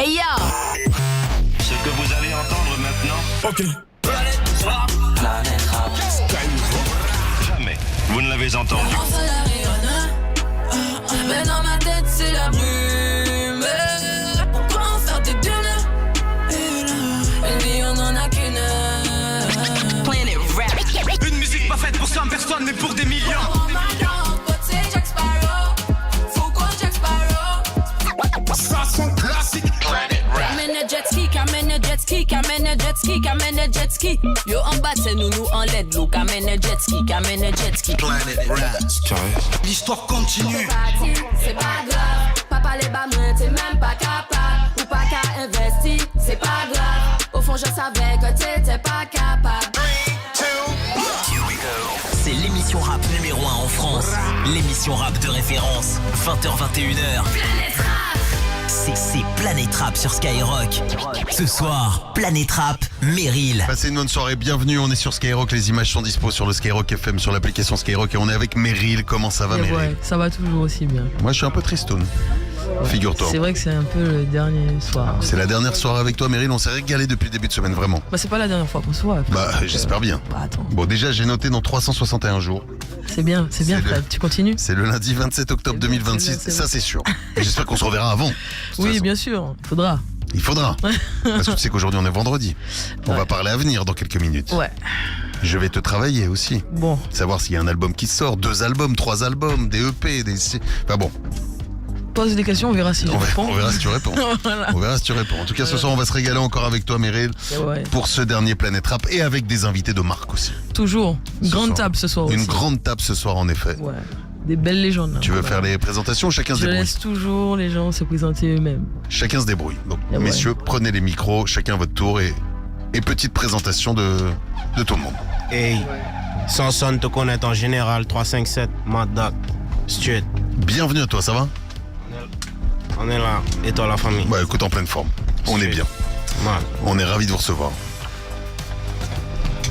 Hey yo! Ce que vous allez entendre maintenant. Ok. Planète Rap. Jamais vous ne l'avez entendu. Mais dans ma tête c'est la brume. Pourquoi en faire des dunes? Une vie on en a qu'une. Planet Rap. Une musique pas faite pour 100 personnes, mais pour des millions. Ça son classique. Planet Rap. I'm in a jet ski, I'm in a jet ski, I'm in a jet ski, I'm in a jet ski. Yo en bas c'est nous en LED look, I'm in a jet ski, I'm in a jet ski. Planet Rap. L'histoire continue. C'est pas grave, papa les bas moi t'es même pas capable. Ou pas qu'à investir, c'est pas grave. Au fond je savais que t'étais pas capable. C'est l'émission rap numéro 1 en France. L'émission rap de référence. 20h-21h. C'est Planète Rap sur Skyrock. Ce soir, Planète Rap, Meryl. Passez une bonne soirée, bienvenue, on est sur Skyrock, les images sont dispo sur le Skyrock FM, sur l'application Skyrock et on est avec Meryl. Comment ça va Meryl? Ouais, ça va toujours aussi bien. Moi je suis un peu tristoun, figure-toi. C'est vrai que c'est un peu le dernier soir. C'est la dernière soirée avec toi Meryl, on s'est régalé depuis le début de semaine, vraiment. Bah c'est pas la dernière fois qu'on se voit. Bah j'espère bien. Bah attends, Bon déjà j'ai noté dans 361 jours, c'est bien Fred, tu continues? c'est le lundi 27 octobre C'est bien, 2026, c'est bien. ça c'est sûr. Et j'espère qu'on se reverra avant. De toute Oui façon. bien sûr, faudra. Il faudra. Parce que tu sais qu'aujourd'hui on est vendredi. On va parler avenir dans quelques minutes. Ouais, Je vais te travailler aussi. bon, Savoir s'il y a un album qui sort, 2 albums, 3 albums, des EP, des... Enfin bon, pose des questions, on verra si je réponds. on verra si tu réponds. Voilà. On verra si tu réponds. En tout cas, ce soir, on va se régaler encore avec toi, Meryl, Ouais, pour ce dernier Planète Rap et avec des invités de marque aussi. toujours. Une Ce grande soir. table ce soir aussi. Une grande table ce soir, en effet. Ouais, des belles légendes. Tu veux faire les présentations? Chacun se Je débrouille. laisse toujours les gens se présenter eux-mêmes. Chacun se débrouille. Donc, Ah ouais. messieurs, prenez les micros, chacun à votre tour et petite présentation de tout le monde. Hey, Sanson te connaît en général, 357, Mad Dog, Stuart. Bienvenue à toi, ça va? On est là, et toi la famille? Bah écoute, en pleine forme. On est bien. Man. On est ravis de vous recevoir.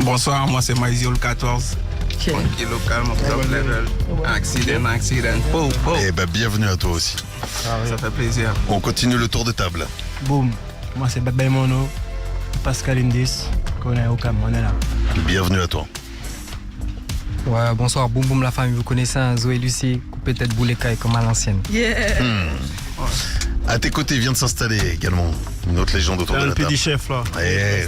Bonsoir, moi c'est Myziol 14. Ok. Qui local, mon top level. Accident. Oh, oh. Et bah bienvenue à toi aussi. Ça fait plaisir. On continue le tour de table. Boum, moi c'est Bébé Mono, Pascal Indis, qu'on est au Cam, on est là. Bienvenue à toi. Ouais, bonsoir, boum boum la famille, vous connaissez un Zoé Lucie, coupé tête boulet caille comme à l'ancienne. Yeah. À tes côtés vient de s'installer également une autre légende autour de la Le petit table. chef là. Eh,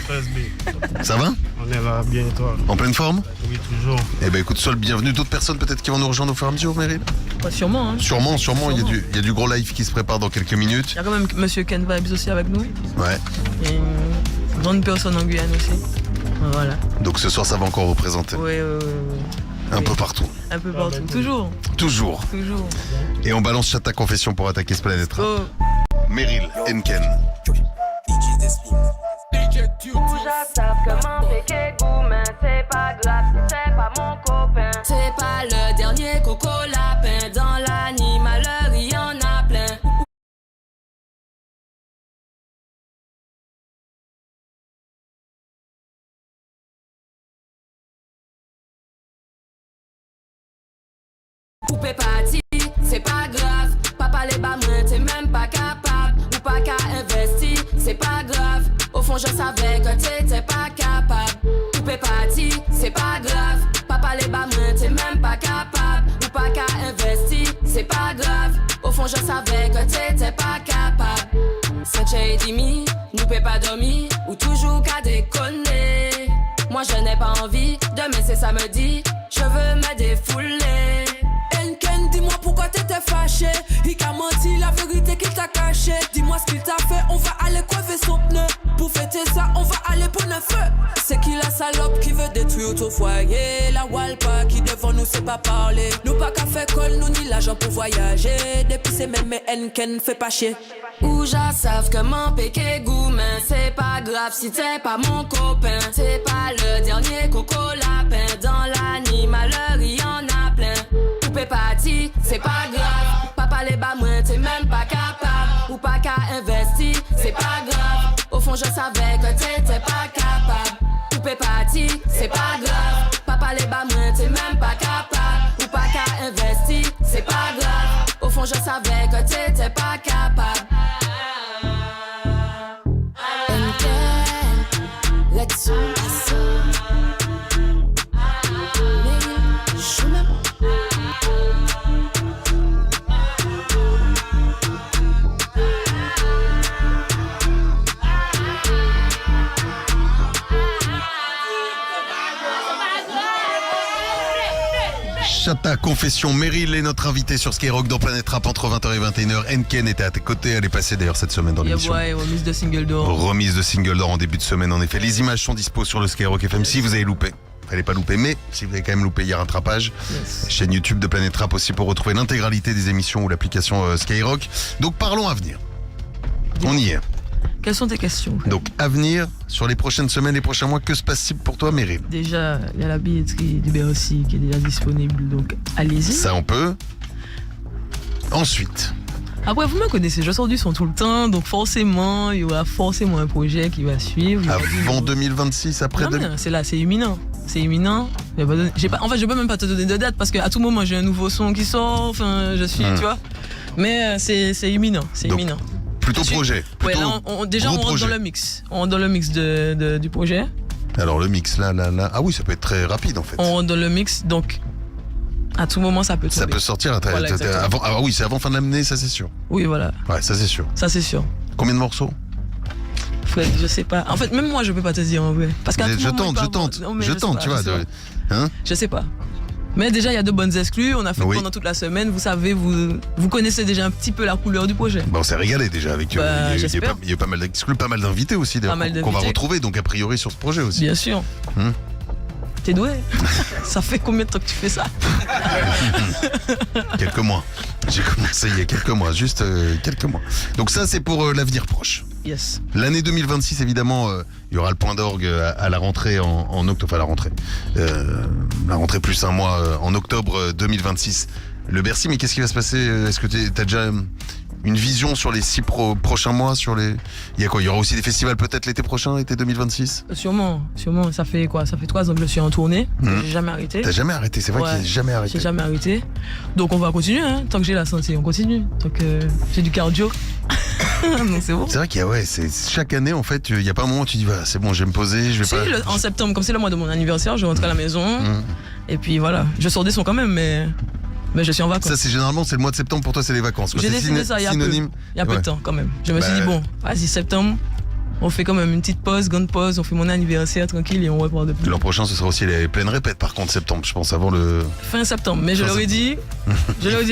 ça va? On est là, bien et toi? En pleine forme? Oui, toujours. Eh ben écoute, sois le bienvenu. D'autres personnes peut-être qui vont nous rejoindre au fur et à mesure, Meryl? Pas sûrement, hein. Sûrement. Il y a du gros live qui se prépare dans quelques minutes. Il y a quand même Monsieur Ken Vibes aussi avec nous. Ouais. Et une grande personne en Guyane aussi. Voilà. Donc ce soir, ça va encore représenter. Oui. Un peu partout. Un peu partout. Toujours. Toujours. Et on balance ta confession pour attaquer ce planète. Oh. Meryl, Enken. Savent comment péquer goût, mais c'est pas grave, c'est pas mon copain. C'est pas le dernier coco lapin. Dans l'animaleur, il y en a plein. Coupé parti, c'est pas grave. Papa les bas moi t'es même pas capable. Ou pas qu'à investir, c'est pas grave. Au fond je savais que t'étais pas capable. Coupé parti, c'est pas grave. Papa les bas moi t'es même pas capable. Ou pas qu'à investir, c'est pas grave. Au fond je savais que t'étais pas capable. Saint et demi, nous peut pas dormir. Ou toujours qu'à déconner. Moi je n'ai pas envie, demain c'est samedi. Je veux me défouler. Enken, dis-moi pourquoi t'étais fâché. Il t'a menti, la vérité qu'il t'a caché. Dis-moi ce qu'il t'a fait, on va aller crever son pneu. Pour fêter ça, on va aller pour le feu. C'est qui la salope qui veut détruire ton foyer? La Walpa qui devant nous sait pas parler. Nous pas qu'à faire colle, nous ni l'argent pour voyager. Depuis c'est même mais Enken fait pas chier. Ou j'en savent comment péquer goût, mais c'est pas grave si t'es pas mon copain. C'est pas le dernier coco lapin. Dans l'animaleur, il y en a plein. Coupé parti, c'est pas grave. Papa les bas moi t'es même pas capable. Ou pas qu'à investir, c'est pas grave. Au fond je savais que t'étais pas capable. Coupé parti, c'est pas grave. Papa les bas moi t'es même pas capable. Ou pas qu'à investir, c'est pas grave. Au fond je savais que t'étais pas capable. Bachata, confession. Meryl est notre invitée sur Skyrock dans Planète Rap entre 20h et 21h. Enken était à tes côtés, elle est passée d'ailleurs cette semaine dans l'émission. Ouais, remise de single d'or. Remise de single d'or en début de semaine en effet. Les images sont dispo sur le Skyrock FM si vous avez loupé. Fallait pas louper, mais si vous avez quand même loupé, il y a rattrapage. Yes. Chaîne YouTube de Planète Rap aussi pour retrouver l'intégralité des émissions ou l'application Skyrock. Donc parlons avenir. On y est. Quelles sont tes questions? Donc avenir, sur les prochaines semaines, les prochains mois, que se passe-t-il pour toi, Meryl? Déjà, il y a la billetterie du Bercy qui est déjà disponible, donc allez-y. Ça on peut. Ensuite, Après, vous me connaissez, je sors du son tout le temps, donc forcément, il y aura forcément un projet qui va suivre. avant 2026, après Non, mais c'est là, c'est imminent. C'est imminent. En fait, je peux même pas te donner de date parce qu'à tout moment, j'ai un nouveau son qui sort. Enfin, je suis, tu vois. Mais c'est imminent. C'est Donc, imminent. plutôt projet. Ouais, Plutôt là, déjà, on rentre projet. dans le mix. On rentre dans le mix du projet. Alors le mix, là. Ah oui, ça peut être très rapide en fait. On rentre dans le mix, donc à tout moment, ça peut tomber. Ça peut sortir Voilà, exactement. avant. Ah oui, c'est avant fin de l'année, ça c'est sûr. Oui, voilà. Ouais, ça c'est sûr. Ça, c'est sûr. Combien de morceaux? Fred, je sais pas. En fait, même moi, je peux pas te dire en vrai. Parce qu'à tout Je moment, il peut tente, avoir- Non, mais je sais tente, pas, tu vois. je sais pas. Hein? Je sais pas. Mais déjà, il y a de bonnes exclus. On a fait Oui. pendant toute la semaine. Vous savez, vous connaissez déjà un petit peu la couleur du projet. Bon, on s'est régalé déjà avec. Bah, il y a j'espère. eu pas mal d'exclus, pas mal d'invités aussi d'ailleurs, Pas mal qu'on va d'invités. retrouver donc a priori sur ce projet aussi. Bien sûr. T'es doué. Ça fait combien de temps que tu fais ça? Quelques mois. J'ai commencé il y a quelques mois, juste quelques mois. Donc ça c'est pour l'avenir proche. Yes. L'année 2026 évidemment, il y aura le point d'orgue à la rentrée en octobre, enfin la rentrée plus un mois en octobre 2026. Le Bercy, mais qu'est-ce qui va se passer? Est-ce que t'as déjà une vision sur les 6 prochains mois Il y a quoi? Il y aura aussi des festivals peut-être l'été prochain, l'été 2026? Sûrement. Ça fait quoi? Ça fait 3 ans que je suis en tournée. J'ai jamais arrêté. T'as jamais arrêté, c'est vrai Ouais. qu'il n'a jamais arrêté. J'ai jamais arrêté. Donc on va continuer, hein. Tant que j'ai la santé, on continue. Tant que j'ai du cardio. Donc c'est bon. C'est vrai qu'il y a, chaque année en fait, il n'y a pas un moment où tu dis, voilà, c'est bon, je vais me poser, je vais Si, pas. en septembre, comme c'est le mois de mon anniversaire, je rentre à la maison. Et puis voilà. Je sors des sons quand même, mais je suis en vacances. Ça, c'est généralement, c'est le mois de septembre pour toi, c'est les vacances. quoi. J'ai C'est décidé ça il y a peu. synonyme. Il y a peu de temps quand même. Je me suis Bah, dit, bon, vas-y, septembre, on fait quand même une petite pause, grande pause, on fait mon anniversaire tranquille et on repart depuis. L'an prochain, ce sera aussi les pleines répètes, par contre, septembre, je pense, avant le. Fin septembre. Mais je leur ai dit,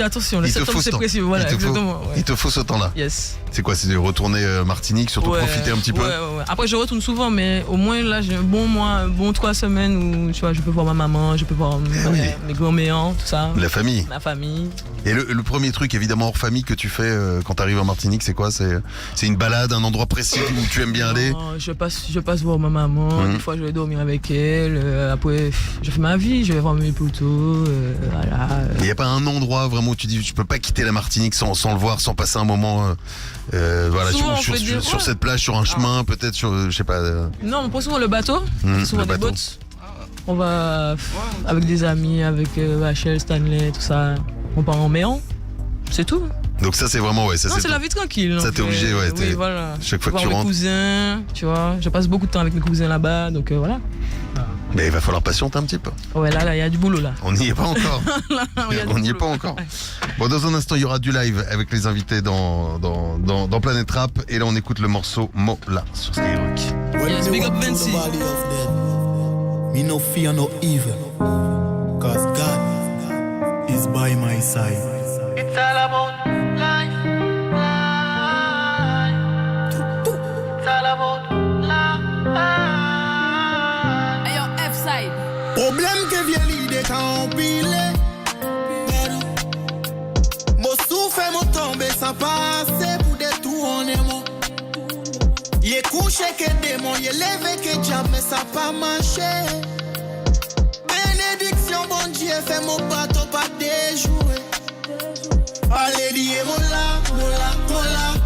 attention, le Il te faut septembre ce c'est temps. précis. Voilà, Il te faut- exactement. Ouais. Il te faut ce temps-là. Yes. C'est quoi? C'est de retourner Martinique, surtout Ouais, profiter un petit peu. ouais. Après, je retourne souvent, mais au moins là, j'ai un bon mois, un bon 3 semaines où tu vois, je peux voir ma maman, je peux voir mes grands-mères, tout ça. La famille. Ma famille. Et le premier truc, évidemment, hors famille que tu fais quand tu arrives en Martinique, c'est quoi? C'est une balade, un endroit précis où tu aimes bien aller? Non, je passe voir ma maman, des fois je vais dormir avec elle, après je fais ma vie, je vais voir mes potos, voilà. Il n'y a pas un endroit vraiment où tu dis, je peux pas quitter la Martinique sans le voir, sans passer un moment voilà, Souvent, on sur fait des- sur cette plage, sur un chemin, peut-être sur, je sais pas. Non, on prend souvent le bateau, souvent le des bateau. boats. On va avec des amis, avec Rachel, Stanley, tout ça. On part en mer, c'est tout. Donc ça, c'est vraiment, ça Non, c'est la vie tranquille. Ça, en t'es fait. obligé, ouais, Oui, voilà. chaque fois que Voir tu mes rentres. cousins, tu vois. Je passe beaucoup de temps avec mes cousins là-bas, donc voilà. Mais il va falloir patienter un petit peu. Ouais, là, il y a du boulot là. On n'y est pas encore. Il y a du On n'y est boulot. pas encore. Bon, dans un instant, il y aura du live avec les invités dans Planète Rap. Et là, on écoute le morceau Mola sur Skyrock. Yes, big up Vinci. Me no fear no evil, cause God is by my side. It's all about life. It's all about life. Hey yo, F-side. Problème que vient l'idée quand on pile. Mon souffle, mon tombé, ça passe pour des tours en émo. Il est couché que démon, il est levé que diable, mais ça pas marché. Bénédiction, bon Dieu, fait mon bateau pas déjouer. Allez, dis mola,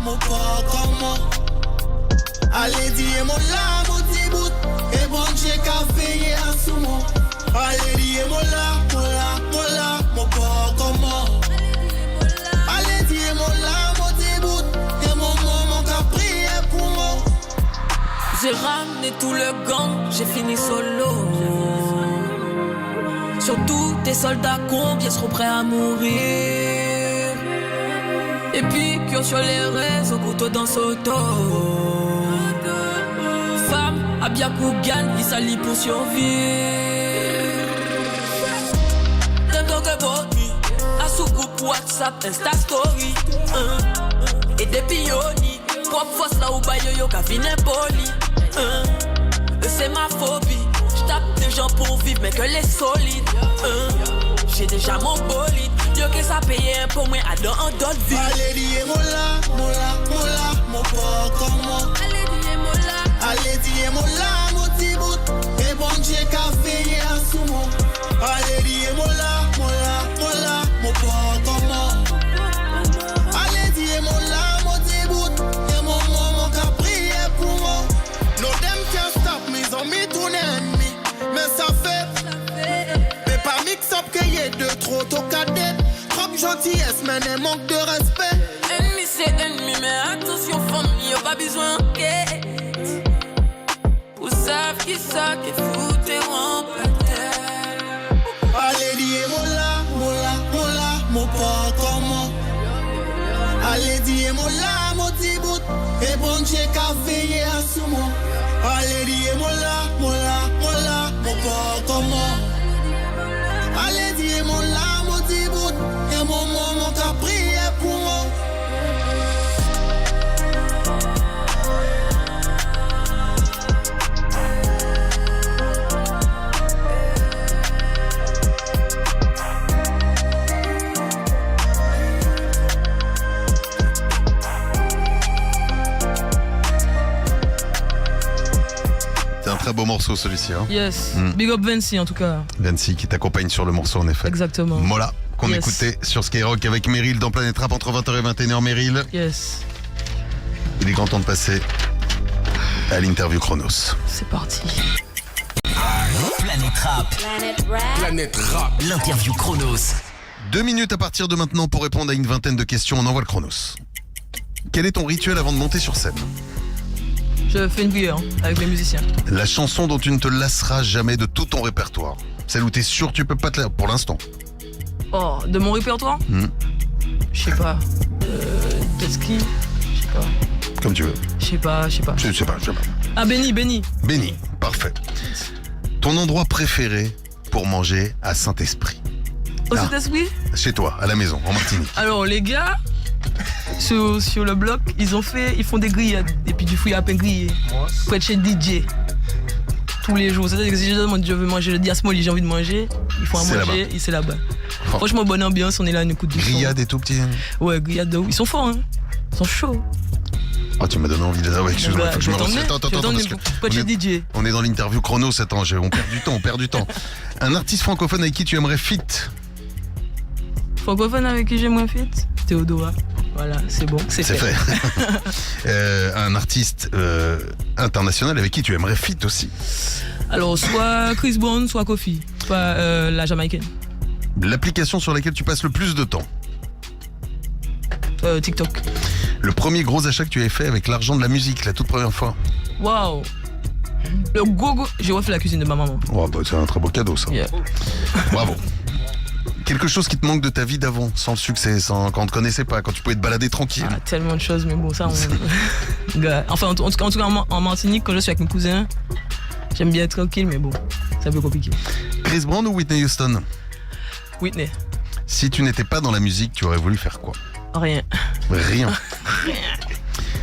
mon corps comment. Allez, dis mola, mon petit bout, et bon Dieu qu'a veillé à sous moi. Allez, dis mola, mon corps comment. Allez, dis mola, mon petit bout, et mon maman qu'a prié pour moi. J'ai ramené tout le gang, j'ai fini solo. Surtout tes soldats combien seront prêts à mourir. Et puis que sur les réseaux, couteau dans Soto. Femme, à bien Kougan, il s'allie pour survivre. T'aimes donc que bon sous groupe WhatsApp, Insta Story. Et des pioni, propre force là où baille yo ka fin impoli. C'est ma phobie. J'tape des gens pour vivre, mais que les solides. J'ai déjà mon bolide. Yo que ça paye un pour moi, à dans un d'autres vies. Allez, dis mola, mon porc comment. Allez, dis mola, mon petit bout. Et bon Dieu qu'a veillé à sous-moi. Allez, dis mola, mon porc comment. Allez, dis mola, mon petit bout. Et mon maman qu'a prié pour moi. No them can't stop me, ils ont mis tout ennemi. Mais ça fait. Mais pas mix up qu'il y ait de trop tôt cadet. Trop de gentillesse, mais un manque de respect. Ennemi c'est ennemi, mais attention famille, y'a pas besoin d'enquête. Vous savez qui ça, qui fout et en peut-être. Allez, dis mola, mon porc comment. Allez, dis mola, mon petit bout. Et bon Dieu qu'a veillé à sous moi. Allez, dis mola, mon porc comment. Allez, dis mola, mon petit bout. Et mon maman qu'a prié pour moi. C'est un très beau morceau celui-ci. Hein. Yes. Big up Vinci en tout cas. Vinci qui t'accompagne sur le morceau en effet. Exactement. Mola, qu'on Yes. écoutait sur Skyrock avec Meryl dans Planète Rap entre 20h et 21h. Meryl, Yes. il est grand temps de passer à l'interview Chronos. C'est parti. Planète Rap. L'interview Chronos. 2 minutes à partir de maintenant pour répondre à une vingtaine de questions. On envoie le Chronos. Quel est ton rituel avant de monter sur scène? Je fais une prière avec les musiciens. La chanson dont tu ne te lasseras jamais de tout ton répertoire. Celle où t'es sûr que tu peux pas te la... Pour l'instant. Oh, de mon répertoire Je sais pas. Jet ski. Je sais pas. Comme tu veux. Je sais pas. Je sais pas. Ah, Benny. Béni, parfait. Ton endroit préféré pour manger à Saint-Esprit? Au Saint-Esprit? Chez toi, à la maison, en Martinique. Alors, les gars, sur le bloc, ils font des grillades. Et puis du fouillis à peine grillé. Faut être chez DJ. Tous les jours. C'est-à-dire que si je demande, je veux manger le diasmoli, j'ai envie de manger, ils font à C'est manger, là-bas. et c'est là-bas. Franchement, bonne ambiance, on est là, on écoute du son. Grillade et tout petit. Ouais, grillade de ouf. Ils sont forts, hein. Ils sont chauds. Oh, tu m'as donné envie de les avoir. Excuse-moi, faut que je me renseigne. Attends, parce que Pas de chez DJ. on est dans l'interview Chronos. Attends, on perd du temps. Un artiste francophone avec qui tu aimerais feat? Francophone avec qui j'aimerais fit? Théodora. Voilà, c'est bon, c'est fait. Un artiste international avec qui tu aimerais feat aussi? Alors, soit Chris Brown, soit Kofi. Soit la Jamaïcaine. L'application sur laquelle tu passes le plus de temps? TikTok. Le premier gros achat que tu avais fait avec l'argent de la musique, la toute première fois? Waouh. Le gogo. J'ai refait la cuisine de ma maman. Oh, bah, c'est un très beau cadeau, ça. Yeah. Bravo. Quelque chose qui te manque de ta vie d'avant, sans le succès, quand on te connaissait pas, quand tu pouvais te balader tranquille. Ah, tellement de choses, mais bon, ça, on... Gars, enfin, en tout cas, en Martinique, quand je suis avec mes cousins, j'aime bien être tranquille, mais bon, c'est un peu compliqué. Chris Brown ou Whitney Houston? Whitney. Si tu n'étais pas dans la musique, tu aurais voulu faire quoi? Rien. Rien.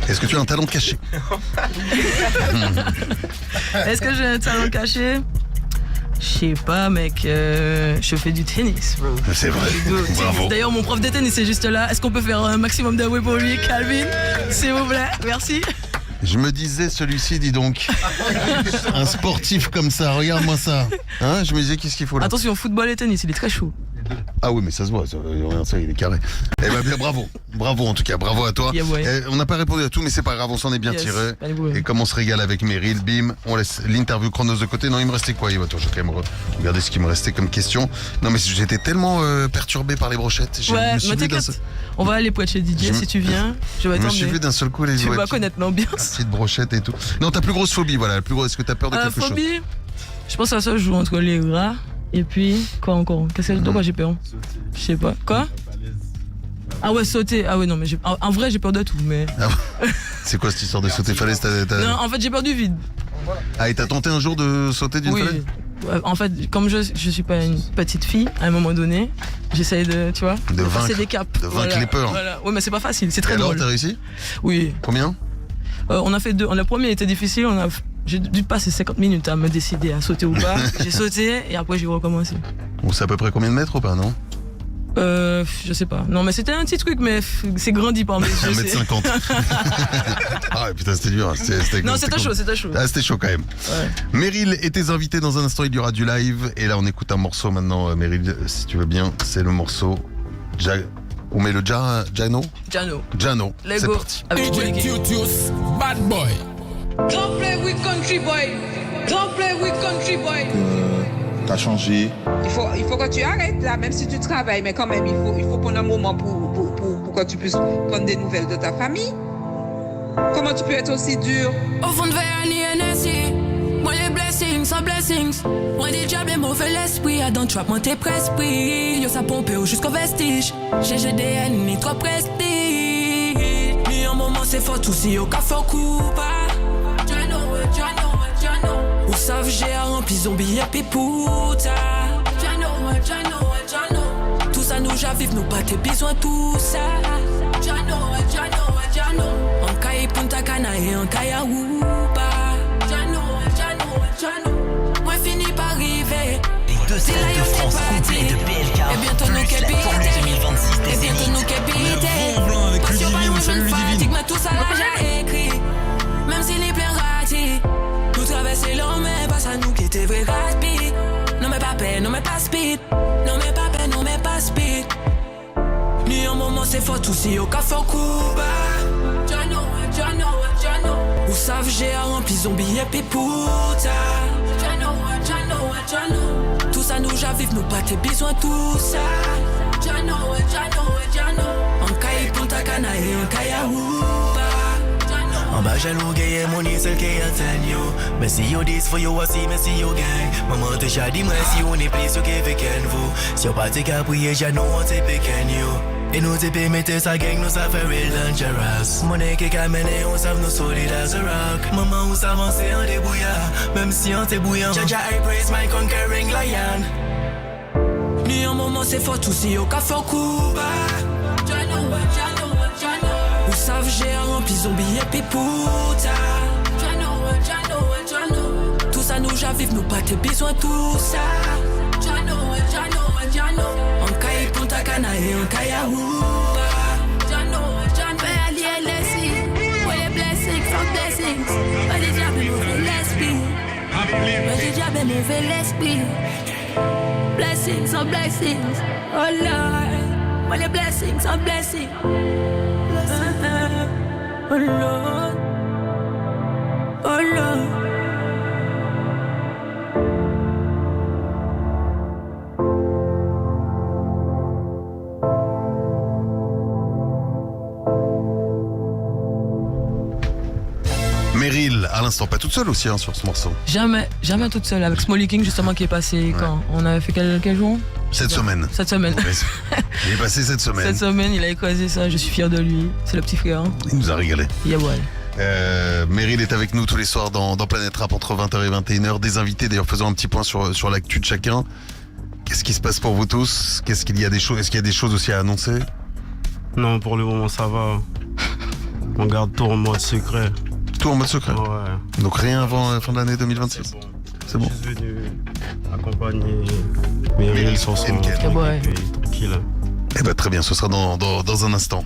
Est-ce que tu as un talent caché? Est-ce que j'ai un talent caché? Je sais pas, mec. Je fais du tennis, bro. C'est vrai. Bravo. D'ailleurs, mon prof de tennis est juste là. Est-ce qu'on peut faire un maximum d'avoués pour lui, Calvin? S'il vous plaît, merci. Je me disais, celui-ci, dis donc. Un sportif comme ça, regarde-moi ça. Hein, je me disais, qu'est-ce qu'il faut là? Attention, football et tennis, il est très chaud. Ah oui, mais ça se voit, regarde ça, il est carré. Eh ben bien, bravo. Bravo en tout cas, bravo à toi. Yeah, ouais. On n'a pas répondu à tout, mais c'est pas grave, on s'en est bien Yes, tiré. pas de problème. Et comme on se régale avec Meryl, bim, on laisse l'interview Chronos de côté. Non, il me restait quoi? Attends, je vais quand même regarder ce qui me restait comme question. Non, mais j'étais tellement perturbé par les brochettes. Ouais, mais t'inquiète, on va aller pour être chez DJ si tu viens. Je vais Je me t'emmener. suis vu d'un seul coup les Tu vas petites- connaître l'ambiance. Petite brochette et tout. Non, ta plus grosse phobie, voilà. La plus grosse, est-ce que t'as peur de quelque chose? Phobie, je pense que ça se joue entre les rats et puis quoi encore? De quoi j'ai peur? Je sais pas. Quoi? Ah ouais, sauter. Ah ouais, non, mais en vrai, j'ai peur de tout, mais. Ah, c'est quoi cette histoire de sauter falaise? Non, en fait, j'ai peur du vide. Ah, et t'as tenté un jour de sauter d'une Oui. falaise? En fait, comme je suis pas une petite fille, à un moment donné, j'essaye de, tu vois, de passer vaincre, des caps. de vaincre les peurs. Voilà. Ouais, mais c'est pas facile, c'est très Et alors, drôle. t'as réussi? Oui. Combien? On a fait 2. Le premier était difficile, j'ai dû passer 50 minutes à me décider à sauter ou pas. J'ai sauté et après j'ai recommencé. On sait à peu près combien de mètres ou pas, non? Je sais pas. Non, mais c'était un petit truc, mais c'est grandi par mes yeux. 1m50. Ah ouais, putain, c'était dur. Non, c'était chaud, c'était chaud. Ah, c'était chaud quand même. Ouais. Meryl et tes invités, dans un instant, il y aura du live. Et là, on écoute un morceau maintenant, Meryl, si tu veux bien. C'est le morceau. On met le Jano? Jano. Let's C'est go. parti. Avec Bad boy. Don't play with country boy. Don't play with country boy. T'as changé. Il faut que tu arrêtes là, même si tu travailles, mais quand même, il faut prendre un moment pour que tu puisses prendre des nouvelles de ta famille. Comment tu peux être aussi dur? Au fond de verre, NSC. Moi les blessings, sans blessings. Moi des diables et mauvais l'esprit. I don't trap, moi t'es presby. Yo ça pompe jusqu'au vestige. GGDN, ni trop prestige. Ni un moment c'est fort, tout si au café au coupa. Jano. Ou savent j'ai rempli zombie et pipouta. Jano. Tout ça nous j'avive, nous pas tes besoin tout ça. Jano. En caille Punta Cana et en caille Aruba. Moi fini par arriver. Les 2 sets de France complets de PLK. Et bientôt nous plus la tournée 2026 des Et bientôt nous Zéniths. capiter. Passion par salut Ludivine. Mais tout ça là j'ai écrit. Même s'il est plein raté. Nous traverser l'homme mais pas ça nous qui était vrai rapide. Non mais pas peine, non mais pas speed. Non mais pas peine, non mais pas speed. Ni un moment c'est fort tout si au café au Cuba. Jano. Ou savent j'ai rempli zombie et pipouta. Jano. Tout ça nous j'avive, nous pas tes besoin tout ça. Jano. En caille Punta Cana et en caille Aruba. En bas jaloux gaye mon est seul qui attend yo. Mais si yo dis for yo aussi mais si yo gang. Maman te chadi moi si on est plus so que avec vous. Si on pas te caprier jano on te pequeño yo. Et nous te permettez sa gang nous ça fait real dangerous. Mon est qui camène on savent nous solid as a rock. Maman on s'avance en débrouillard. Même si on te bouillant. Jaja I praise my conquering lion. Ni un moment c'est fort tout si au café au Cuba. Jano. Ou savent j'ai rempli zombie et pipouta. Jano. Tout ça nous j'avive, nous pas tes besoin tout ça. Jano. En caille Punta Cana et en caille Aruba. Jano. Moi les blessings, sans blessings. Pas des diables et mauvais l'esprit. Pas des diables et mauvais l'esprit. Blessings, sans blessings. Oh Lord. Moi les blessings, sans blessings. Oh Lord. Oh Lord. Meryl, à l'instant, pas toute seule aussi sur ce morceau. Jamais toute seule. Avec Smolly King, justement, qui est passé quand on avait fait quel jour? Cette semaine. Il est passé cette semaine. Cette semaine, il a écrasé ça. Je suis fier de lui. C'est le petit frère. Il nous a régalé. Yeah, ouais. Meryl est avec nous tous les soirs dans Planète Rap entre 20h et 21h. Des invités, d'ailleurs, faisons un petit point sur l'actu de chacun. Qu'est-ce qui se passe pour vous tous? Est-ce qu'il y a des choses aussi à annoncer? Non, pour le moment, ça va. On garde tout en mode secret. Tout en mode secret? Ouais. Donc rien avant la fin de l'année 2026? C'est bon. Je suis venu accompagner Meryl sur son truc et puis tranquille. Eh ben très bien, ce sera dans un instant.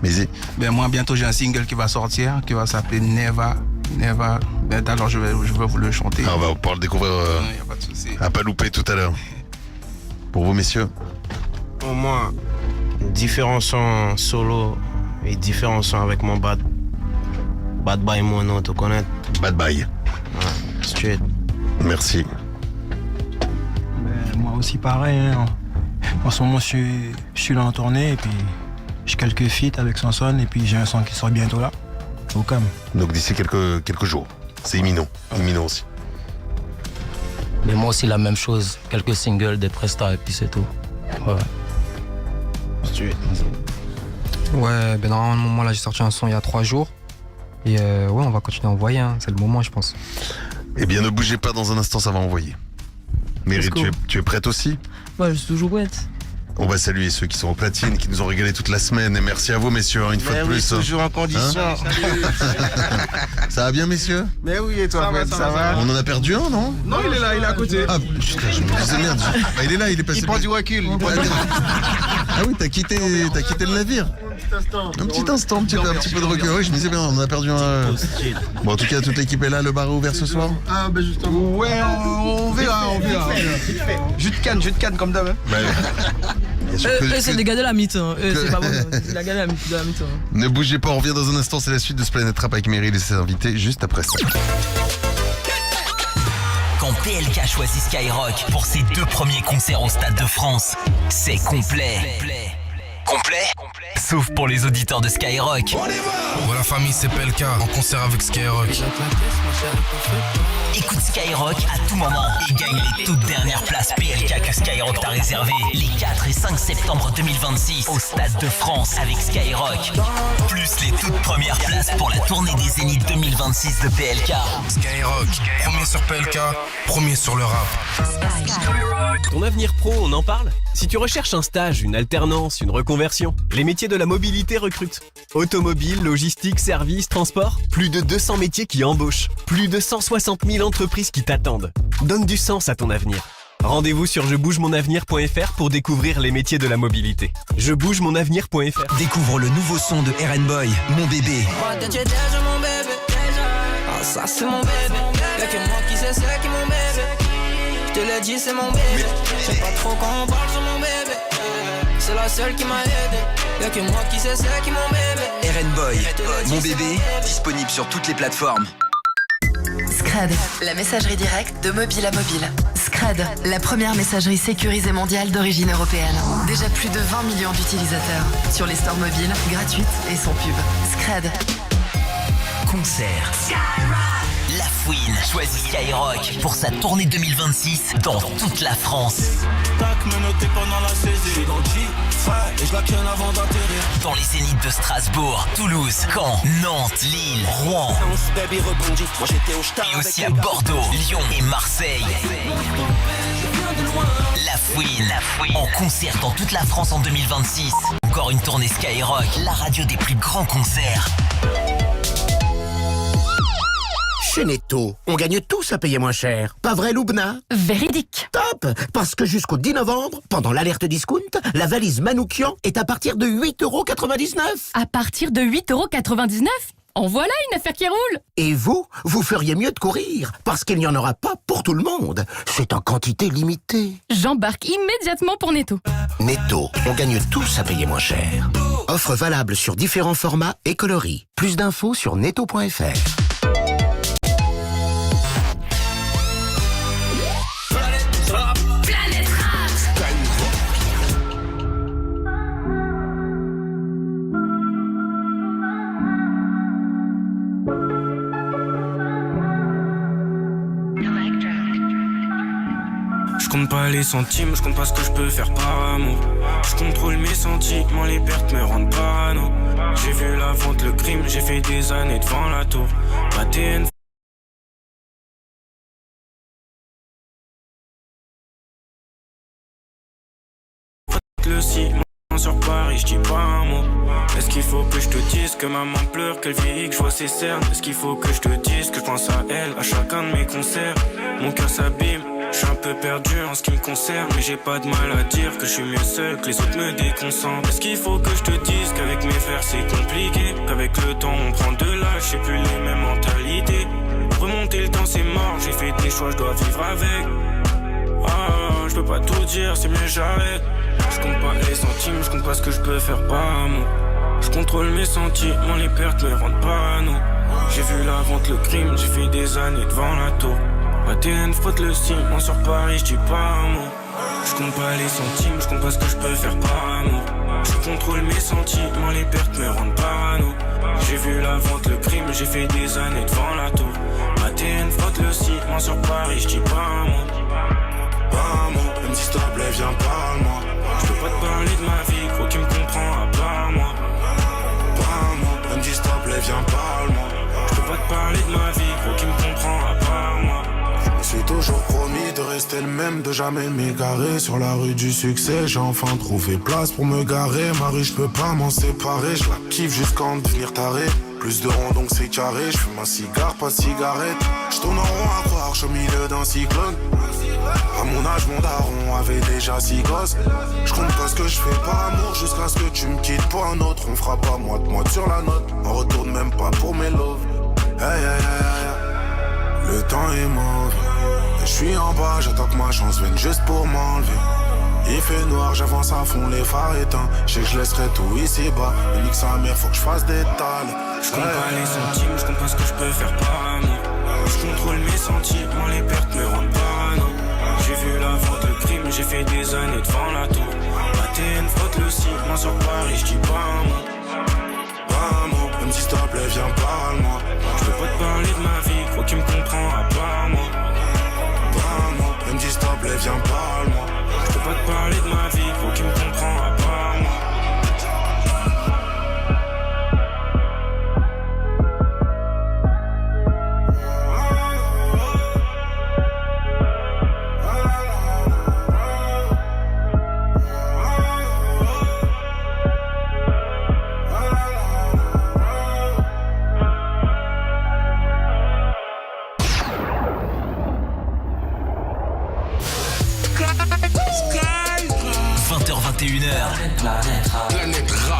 Mais ben moi bientôt j'ai un single qui va sortir, qui va s'appeler Never. Ben, alors je vais vous le chanter. On va pouvoir le découvrir y a pas de souci. à pas louper tout à l'heure. Pour vous messieurs? Pour moi, différents sons solo et différents sons avec mon Bad Boy Mono, tu connais? Bad Boy. Ouais, straight. Merci. Ben, moi aussi pareil. Hein. En ce moment, je suis là en tournée et puis j'ai quelques feats avec Sanson et puis j'ai un son qui sort bientôt là, au calme. Donc d'ici quelques jours. C'est imminent aussi. Mais moi aussi la même chose, quelques singles, des prestats et puis c'est tout. Ouais. Ouais, ben normalement là j'ai sorti un son il y a 3 jours. Et ouais, on va continuer à envoyer, hein. C'est le moment je pense. Eh bien, ne bougez pas, dans un instant, ça va envoyer. Mary, tu es prête aussi? Ouais, je suis toujours prête. On va saluer ceux qui sont en platine, qui nous ont régalé toute la semaine. Et merci à vous, messieurs, une fois de plus. Toujours en condition. Ça va bien, messieurs? Mais oui, et toi, Fred, ça va? On en a perdu un, non? Non, il est là, il est à côté. Ah, putain, je me disais merde. Ah, il est là, il est passé. Il prend du recul. Ah oui, t'as quitté le navire. Un petit instant, un petit peu de recul. Oui, je me disais bien, on en a perdu un. Bon, en tout cas, toute l'équipe est là, le bar est ouvert ce soir? Ah, ben justement. Ouais, on verra. Jus de canne comme d'hab. C'est des gars de la mi-temps. C'est pas bon. C'est des gars de la mi-temps. Ne bougez pas, on revient dans un instant. C'est la suite de ce Planète Rap avec Meryl et ses invités juste après ça. Quand PLK choisit Skyrock pour ses 2 premiers concerts au Stade de France, c'est complet. Complet? Sauf pour les auditeurs de Skyrock. Voilà famille, c'est PLK en concert avec Skyrock. Écoute Skyrock à tout moment et gagne les toutes dernières places PLK que Skyrock t'a réservées les 4 et 5 septembre 2026 au Stade de France avec Skyrock. Plus les toutes premières places pour la tournée des Zénith 2026 de PLK. Skyrock, premier sur PLK, premier sur le rap. Ton avenir pro, on en parle? Si tu recherches un stage, une alternance, une reconversion, les métiers de la mobilité recrutent. Automobile, logistique, services, transport, plus de 200 métiers qui embauchent. Plus de 160 000 entreprises qui t'attendent. Donne du sens à ton avenir. Rendez-vous sur jebougemonavenir.fr pour découvrir les métiers de la mobilité. Jebougemonavenir.fr. Découvre le nouveau son de RN Boy, Mon bébé. Ah, ça c'est mon bébé. Y'a que moi qui sais c'est qui mon bébé. Je te l'ai dit, c'est mon bébé. Je sais pas trop quand on parle sur mon bébé. C'est la seule qui m'a aidé. Y'a que moi qui sais c'est qui mon bébé. RN Boy, Mon bébé, disponible sur toutes les plateformes. Scred, la messagerie directe de mobile à mobile. Scred, la première messagerie sécurisée mondiale d'origine européenne. Déjà plus de 20 millions d'utilisateurs. Sur les stores mobiles, gratuites et sans pub. Scred. Concert. La Fouine choisit Skyrock pour sa tournée 2026 dans toute la France. Dans les Zéniths de Strasbourg, Toulouse, Caen, Nantes, Lille, Rouen. Et aussi à Bordeaux, Lyon et Marseille. La Fouine en concert dans toute la France en 2026. Encore une tournée Skyrock, la radio des plus grands concerts. Chez Netto, on gagne tous à payer moins cher. Pas vrai, Loubna? Véridique. Top! Parce que jusqu'au 10 novembre, pendant l'alerte discount, la valise Manoukian est à partir de 8,99 €. À partir de 8,99 €? En voilà une affaire qui roule! Et vous feriez mieux de courir, parce qu'il n'y en aura pas pour tout le monde. C'est en quantité limitée. J'embarque immédiatement pour Netto. Netto, on gagne tous à payer moins cher. Offre valable sur différents formats et coloris. Plus d'infos sur netto.fr. Je compte pas les centimes, je compte pas ce que je peux faire par amour. Je contrôle mes sentiments, les pertes me rendent parano. J'ai vu la vente, le crime, j'ai fait des années devant la tour. Ma TN. Le ciment sur Paris, je dis pas un mot. Est-ce qu'il faut que je te dise que maman pleure, qu'elle vieillit, que je vois ses cernes? Est-ce qu'il faut que je te dise que je pense à elle à chacun de mes concerts? Mon cœur s'abîme, je suis un peu perdu en ce qui me concerne, mais j'ai pas de mal à dire que je suis mieux seul, que les autres me déconcentrent. Est-ce qu'il faut que je te dise qu'avec mes frères c'est compliqué, qu'avec le temps on prend de l'âge, j'ai plus les mêmes mentalités. Remonter le temps c'est mort, j'ai fait des choix, je dois vivre avec. Ah, je peux pas tout dire, c'est mieux j'arrête. Je compte pas les centimes, je compte pas ce que je peux faire par amour. Je contrôle mes sentiments, les pertes me rendent parano. J'ai vu la vente, le crime, j'ai fait des années devant la tour. Ma TN frotte le ciment sur Paris, je dis pas un mot. Je compte pas les centimes, je compte pas ce que je peux faire par amour. Je contrôle mes sentiments, les pertes me rendent parano. J'ai vu la vente, le crime, j'ai fait des années devant la tour. Ma TN frotte le ciment sur Paris, je dis pas un mot. Pas un mot, elle me dit s'il te plaît, viens parle-moi. Je peux pas te parler de ma vie, gros qui me comprend à part moi. Pas un mot, elle me dit s'il te plaît, viens parle-moi. Je peux pas te parler de ma vie, gros qui me comprend à part moi. rester le même, de jamais m'égarer. Sur la rue du succès, j'ai enfin trouvé place pour me garer. Marie, je peux pas m'en séparer, je la kiffe jusqu'à en devenir taré. Plus de ronds donc c'est carré, je fume un cigare, pas de cigarette. Je tourne en rond à croire, je suis au milieu d'un cyclone. À mon âge, mon daron avait déjà 6 gosses. Je compte pas ce que je fais pas amour, jusqu'à ce que tu me quittes pour un autre. On fera pas moite-moite sur la note, on retourne même pas pour mes loves. Hey, hey, hey, hey. Le temps est mauvais, je suis en bas, j'attends que ma chance vienne juste pour m'enlever. Il fait noir, j'avance à fond, les phares éteints. Je sais que je laisserai tout ici bas. Mais nique sa mère, faut que je fasse des tales. Je compte pas les centimes, je compte pas ce que je peux faire par amour. Je contrôle mes sentiments, les pertes me rendent parano. J'ai vu la faute, le crime, j'ai fait des années devant la tour. ATN frotte le ciment, moi sur Paris, je dis pas un mot. Pas un mot, même si s'il te plaît, viens parle-moi. Je peux pas te parler de ma vie, faut qu'il me comprend à part moi. Pas un mot, même si s'il te plaît, viens parle-moi. Je peux pas te parler de ma vie, faut qu'il me comprend à part moi.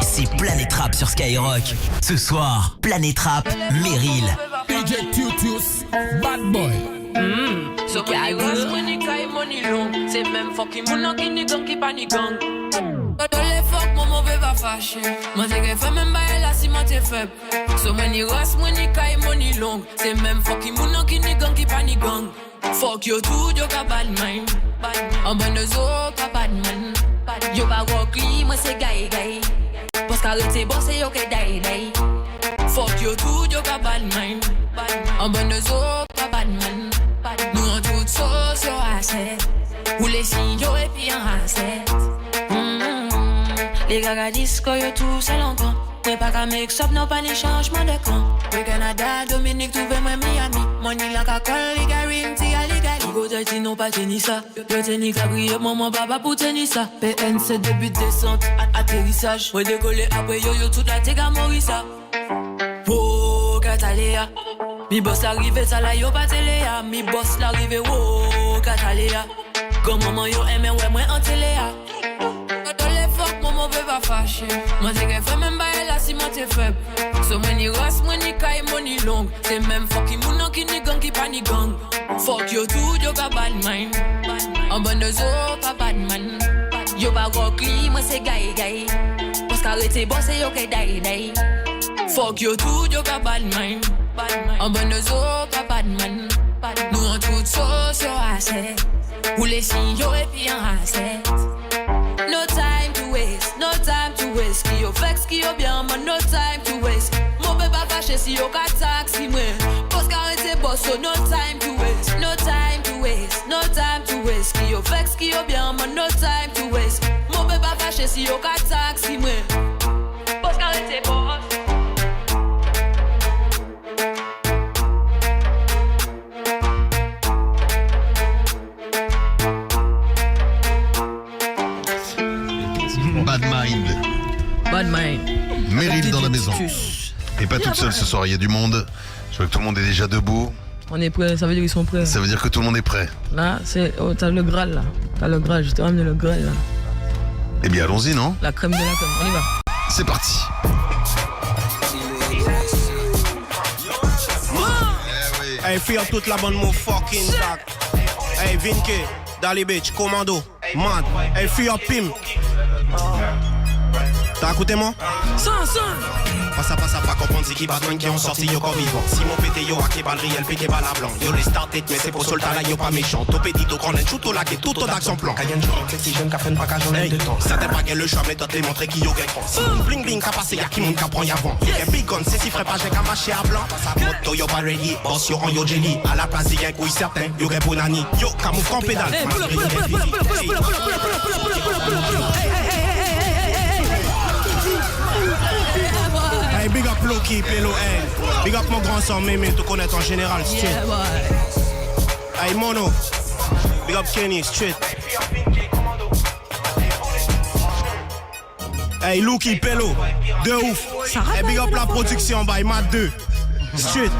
C'est Planète Rap sur Skyrock. Ce soir, Planète Rap, Meryl. DJ Tutius, Bad Boy. So when you was money, kai money long. C'est même fucking mon qui ni gang qui pas ni gang. Dans les fuck, mon mauvais va fâcher. Moi t'es qu'elle fait même bail là si moi t'es faible. So when you was money, kai money long. C'est même fucking mon qui ni gang qui pas ni gang. Fuck you too, you got bad mind. En bonne de zo, pas bad man. Yo pas rockly, moi c'est gay gay. Parce qu'arrêter bon c'est yo que die die. Fuck you too, you got bad mind. En bonne de zo, pas bad man. Nous en toute sauce sur asset. Ou les signaux et puis en asset. Les gars disent que yo tout c'est longtemps. Mais pas qu'à mix up, non pas ni changement de camp. We Canada, Dominique, trouvé moi Miami. Money like a call, les gars ring, tia, les gars. Go dirty, non pas tenir ça. Yo tenir qu'à briller, maman, papa pour tenir ça. PNC, début de descente, atterrissage. Ouais décoller après yo, toute la tega Morissa. Oh, Cataléa. Mi boss l'arrivée, ça la yo pas téléa. Mi boss l'arrivée, oh, Cataléa. Comme maman yo aime, ouais, moi en téléa. Mon mauvais va fâcher. Moi t'es qu'elle fait même bail là si moi t'es faible. So many ras, money kai, money long. C'est même fucking mon qui ni gang qui pas ni gang. Fuck you too, you got bad mind. En bonne de zo, pas bad man. Yo pas rockly, moi c'est gay gay. Parce qu'arrêter bon c'est yo que die die. Fuck you too, you got bad mind. En bonne de zo, pas bad man. Nous en toute sauce sur asset. Ou les signaux et puis en asset. No time to waste, no time to waste. Qui yo vex, qui yo bien, man, no time to waste. Mon bébé va fâcher si yo ka taxi, moi. Parce qu'arrêter boss, so no time to waste. No time to waste, no time to waste. Qui yo vex, qui yo bien, man, no time to waste. Mon bébé va fâcher si yo ka taxi, moi. Parce qu'arrêter boss. Bad Mind. Bad Mind. Meryl dans la maison. Et pas toute seule ce soir, il y a du monde. Je vois que tout le monde est déjà debout. On est prêt, ça veut dire qu'ils sont prêts. Ça veut dire que tout le monde est prêt. Là, c'est. Oh, t'as le Graal là. T'as le Graal, je t'ai ramené le Graal là. Eh bien, allons-y, non? La crème de la crème, on y va. C'est parti. Hey, fille toute la bande, mon fucking sac. Hey, Vinke, Dali Bitch, Commando, Mad. Hey, fille Pim. T'as écouté moi? Passa pas comprendre c'est qui Batman qui ont sorti yo comme vivant. Si mon pété yo a qui balle réel pété balle à blanc. Yo les start mais c'est pour soldat là yo pas méchant. Topé dit au grand net tout au lac et tout au d'action plan. Cayenne jour petit jeune qui fait pas qu'à journée de temps. Ça t'est pas qu'elle le choix mais d'autres les montrer qui yo gagne. Si bling bling qu'a passé y'a qui monte qu'a prend avant. Y'a big gun c'est si frais pas j'ai qu'à marcher à blanc. Moto yo pas ready, boss yo en yo jelly. À la place y'a un couille certain, yo gagne pour nani. Yo camoufle en pédale. Hey, big up Loki, Pélo N. Big up mon grand sang, Mémé, te connaître en général, style. Hey, Mono. Big up Kenny, straight. Hey, Lucky, Pello, de ouf. Hey, big up la production, by Mat 2. Straight.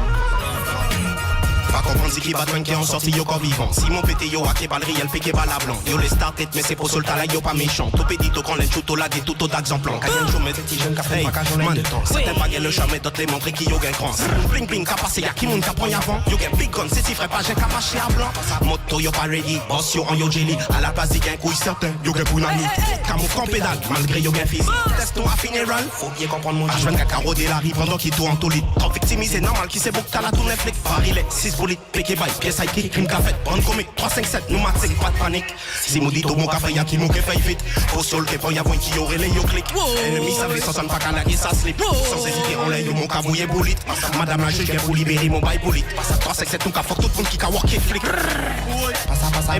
Pas comprendre qui bat qui ont sorti yo corps vivant. Si mon pété yo a kebal riel péké bal à blanc. Yo les start tête mais c'est pour solta là yo pas méchant. Tout pédit au grand lèche tout là des tout au d'exemple. Quand un jour mes petits jeunes café pas qu'un jour de temps. Certains pas le charme d'autres les montrer qui yo gain grand. Bling bling qu'a passé y'a qui moun qu'a pris avant. Yo gain big gun c'est si frère pas j'ai qu'à marcher à blanc. Moto yo pas ready, boss yo en yo jelly. À la place gain couille certain, yo gain pour nani. Camoufle en pédale malgré yo gain physique. Testons à funéral, faut bien comprendre mon H20 qu'à carreau de la rive pendant qu'il tourne en tolite. Trop victimisé normal qui c'est beau que t'as la tourne Netflix. Paris les 6 boulites, péké bail. Pièce à qui, crime café, bonne comique, 357, nous matin, pas de panique. Si nous dit tout mon café, y'a qui m'a fait vite. Au sol, qu'il y a moins qui aurait les yo clic. Ennemi savait sans son pas canagé, ça slip. Sans hésiter, on l'a eu mon cabouillé boulite. Madame la juge, pour libérer mon bail boulite. Passe à 357, nous qu'a fuck tout le monde qui qu'a worké flic. Et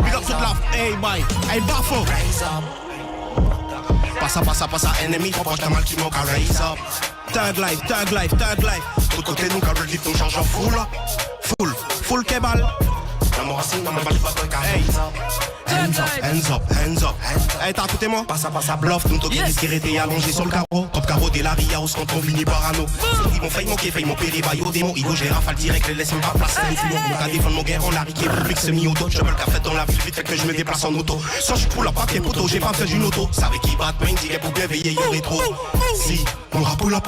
puis là, toute la, hey, bye, hey, bafo. Passe à, ennemi, trop proche, t'as mal, tu m'as qu'à raise up. Tag life, tag life, tag life. Tout côté, nous qu'a relié, nous change en full. Full kebal. Hey. Hands up. Hey, t'as écouté moi? Passe à bluff, nous toqué discrété allongé sur le carreau. Top carreau de la Ria, quand on finit parano. Ils m'ont fait manquer, fait mon péribaille au démon. Igo j'ai rafale direct, les laisse pas placer. Mon cas défendre mon guerre en la riquet, public semi-auto. Je veux le café dans la ville, vite fait que je me déplace en auto. Sans je pour la papier poteau, j'ai pas fait d'une auto. Savez qui bat, man, dit pour bien veiller, y'aurait trop. Si, mon rap pull up.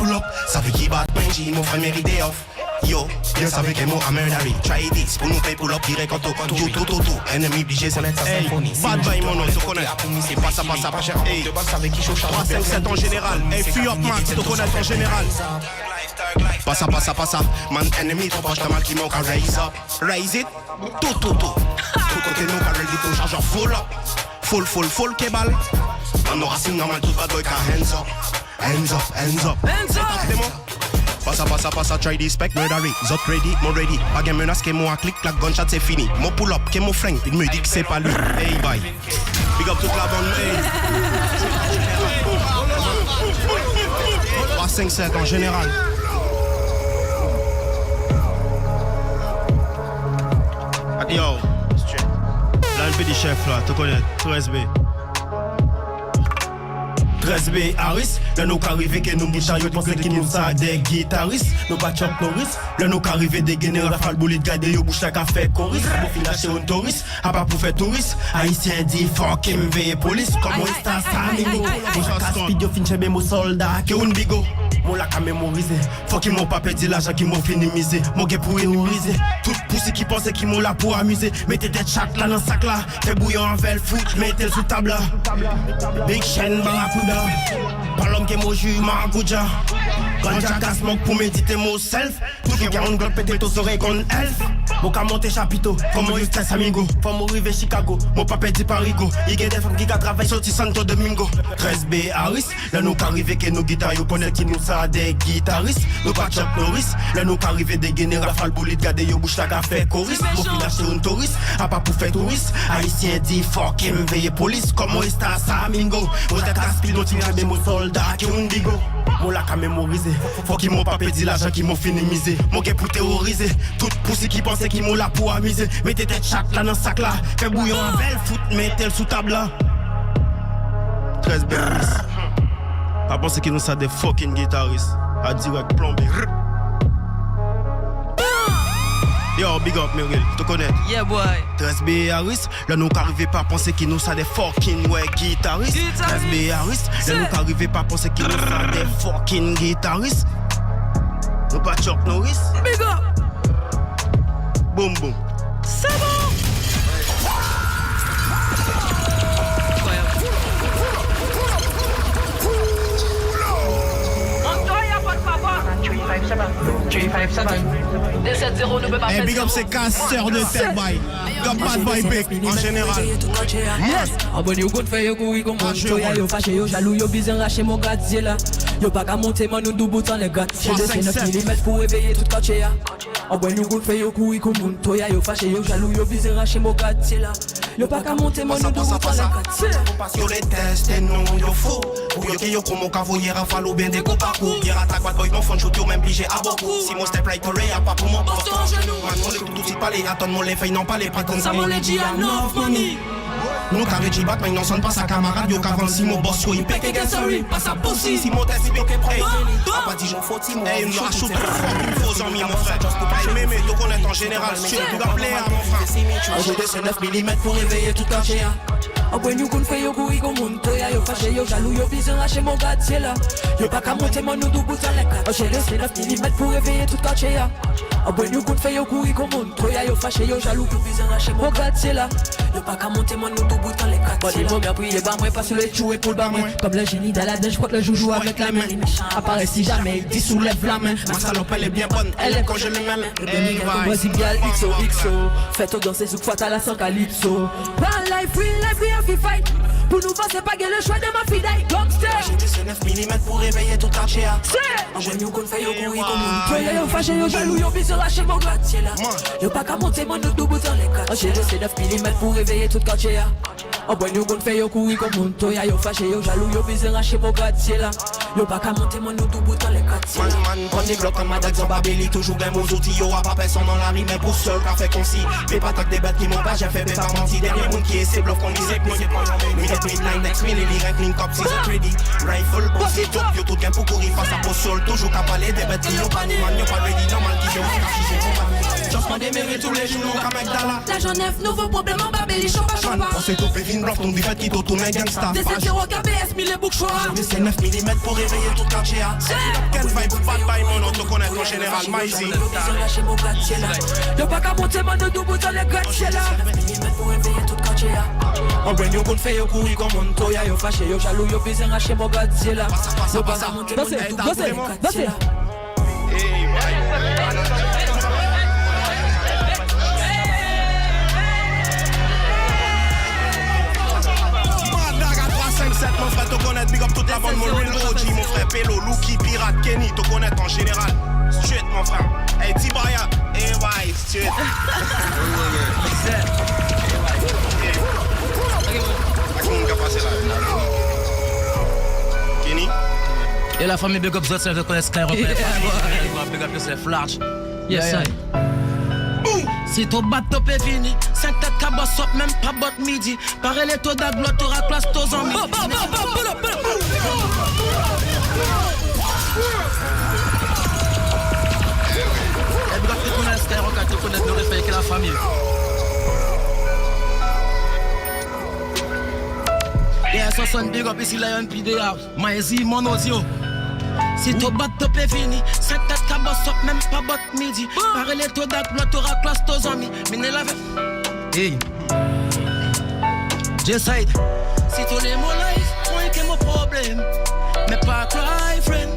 Savez qui bat, man, j'ai mon frère mérité off. Yo, bien savez que moi, I'm Harry. Try this, pour nous payer pour l'op direct en tout. Ennemi obligé, c'est net, ça symphonie. Bad boy, mon nom, tu connais. C'est pas ça. Hey, 357 en général. Hey, free up, Max, tu connais en général. Passe à. Man, ennemi, trop proche, t'as mal qui manque à raise up. Raise it, tout. Tout côté, nous, qu'à ready, ton chargeur full up. Full kebal. Man, nos racines, normal, tout bad boy, qu'à hands up. Passe à, try this spec, murdery. Zot ready, mon ready. Pas de menace, que moi clic, la gunshot c'est fini. Mon pull up, que mon flingue, il me dit que c'est pas lui. Hey, bye. Big up toute la bande, hey. 357 en général. Yo, là, le petit chef là, tu connais, 13B. 13B Harris, là nous qu'arrivé que nous guitares, yo pense que nous ça des guitaristes, nous pas Chuck Norris, là nous qu'arrivé des généraux, la falle boulette garder yo bouche à café chorus, pour finir chez un touriste, à pas pour faire touriste, haïtien dit fuck him veille police, comment est-ce ça amigo, mon casse speed yo fin chez mes soldats, que un bigo. Mon la qu'à mémoriser, faut qu'il m'ont pas perdu l'argent qui m'ont fini misé, mon gars pour mémoriser, toute poussée qui pensait qu'ils m'ont là pour amuser, mettez des chacs là dans sac là, fait bouillon en vel foot, mettez le sous table là, Big Shen Barracuda, pas l'homme qui m'a joué Maracuja, quand j'acasse mon pour méditer mon self, tout qui a un globe pété aux oreilles qu'on elf, mon qu'à monter chapiteau, faut mon stress amigo, faut m'arriver Chicago, mon pas perdu Parigo, il y a des femmes qui travaillent sorti Santo Domingo, 13B Harris, là nous qu'arrivé que nos guitares, yo connaît qui nous ça des guitaristes, nous pas Chuck Norris, là nous qu'arrivé des généraux, la falle boulette, garder yo bouche la café chorus, pour finir chez un touriste, à pas pour faire touriste, haïtien dit fuck him veille police, comment est-ce ça mingo, on t'a casse pilote, il y a des mots soldats qui ont bigo, mon la qu'à mémoriser, faut qu'ils m'ont pas perdu l'argent qui m'ont fini misé, mon gars pour terroriser, toute poussée qui pensait qu'ils m'ont là pour amuser, mettez tête chaque là dans sac là, fait bouillon en belle foot, mettez le sous table là, 13 belles. Pas penser qu'ils nous ça des fucking guitaristes. À direct plombé. Yo, big up, Meryl, tu connais? Yeah, boy. 13B Harris, là nous qu'arrivez pas à penser qu'ils nous ça des fucking guitaristes. 13B Harris, là nous qu'arrivez pas à penser qu'ils nous ça des fucking guitaristes. Nous pas Chuck Norris. Big up. Boom, boom. C'est bon. Hey, big up ces casseurs de tête, boy. Comme bad boy big en général. Yes. Abonne yo good fait yo courir comme yo fâché yo jaloux yo bizarre racher mon gâtier là. Yo pas qu'à monter mon nous bout en les gars. J'ai des 9 mm pour réveiller tout quartier là. Abonne yo good fait yo courir comme mon toya yo fâché yo jaloux yo bizarre racher mon gâtier là. Yo pas qu'à monter mon nous bout en les gâtier. Yo les tests et non yo faux. Pour yo que yo comme cavoyer rafale ou bien des go parcours. Hier attaque bad boy mon fond shoot yo même obligé à beaucoup. Si mon step like Korea pas pour mon poste. Man on est tout suite pas les attendre, mon les feuilles n'ont pas les prétendent. Ça m'en les dit à enough money. Nous carré du bat, mais non sonne pas sa camarade. Yo qu'avant si mon boss il paye que sorry. Pas sa possi, si mon test il paye. Hey, a pas dit j'en faut Timo. Hey, nous rajoute trop faux amis mon frère. Hey, mais donc on est en général. Tu dois plaire à mon frère. Aujourd'hui c'est 9 mm pour réveiller tout caché. En bois nous qu'on fait yo goût comme mon toya yo fâché yo jaloux yo besoin racher mon gars c'est là. Yo pas qu'à monter mon nous bout dans les quatre. Aujourd'hui c'est 9 mm pour réveiller tout caché. En bois nous qu'on fait yo goût comme mon toya yo fâché yo jaloux yo besoin racher mon gars c'est là. Yo pas qu'à monter mon nous bout dans les quatre. Bon les mots bien pris les bas moi pas sur les jouer pour le bas moi. Comme le génie dans la danse je crois que le joujou avec la main. Apparaît si jamais il dit soulève la main. Ma salope elle est bien bonne, elle est quand je le mets. Hey Brazilial XO faites danser sous fois à la sans calypso. One life real life we have to fight. Pour nous passer pas le choix de ma fille d'aïe gangster. J'ai 9 mm pour réveiller tout quartier. En bois nous qu'on fait yo courir comme un toya yo fâché yo jaloux yo besoin racher mon gars c'est là. Yo pas qu'à monter mon nous bout dans les quatre. J'ai 9 mm pour réveiller tout quartier. En bois nous qu'on fait yo courir comme un toya yo fâché yo jaloux yo besoin racher mon gars c'est là. Yo pas qu'à monter mon nous bout dans les quatre. Man, prends des blocs comme Madax en Babélie. Toujours gain aux outils, yo a pas personne dans la rime. Mais pour seul, qu'a fait concis. Fais pas tac des bêtes qui m'ont pas, j'ai fait des pas menti. Dernier monde qui est c'est bluff qu'on disait que nous c'est pas jamais. Midline next me, les lyrics link up, season ready. Rifle, boss et top, yo tout gain pour courir face à post sol. Toujours qu'à parler des bêtes qui y'ont pas ni man, y'ont pas ready. Normal qui j'ai aussi just m'en démérite tous les jours, nous qu'à mec d'Allah. L'argent neuf, nouveau problème en Babélie, chopa. On s'est topé vine bloc, ton bifette qui tourne un gangsta. Des 7-0 KBS, 1000 boucs choix. C'est 9 mm pour réveiller tout quartier. Quel vibe ou pas de bail, mon auto connaître en général, Maïsi. Yo pas qu'à monter, mon nous bout dans les gâtes, c'est là. Pour réveiller tout quartier. En brain, yo qu'on fait yo courir comme un toya, yo fâché, yo jaloux, yo besoin racher mon gars, c'est là. Yo pas qu'à monter, mon nous bout dans les gâtes, c'est là. Mon frère, te connaître, big up toute la bande, mon real OG, mon frère Pélo, Lucky, Pirate, Kenny, te connaître en général. Straight, mon frère. Hey, Tibaya, hey, bye, straight. Kenny? Et la famille Big Up Zot, je connais Skyrock. Big Up yourself, large. Yes, sir. Si ton bat top est fini, 5 têtes qu'à boss up, même pas bot midi. Pareil les taux d'aglo, t'auras classe tos en midi. Et bien, tu connais Skyrock, tu connais le respect que la famille. Et à 60 big up ici, là, un PDA. Maïsi, mon audio. Si ton bat top est fini, 5 têtes qu'à boss up, même pas bot midi. Pareil les taux d'aglo, t'auras classe tos en midi. Mine la veille. Hey. J-Side. Si tous les mots life, point que mon problème. Mais pas cry, friend.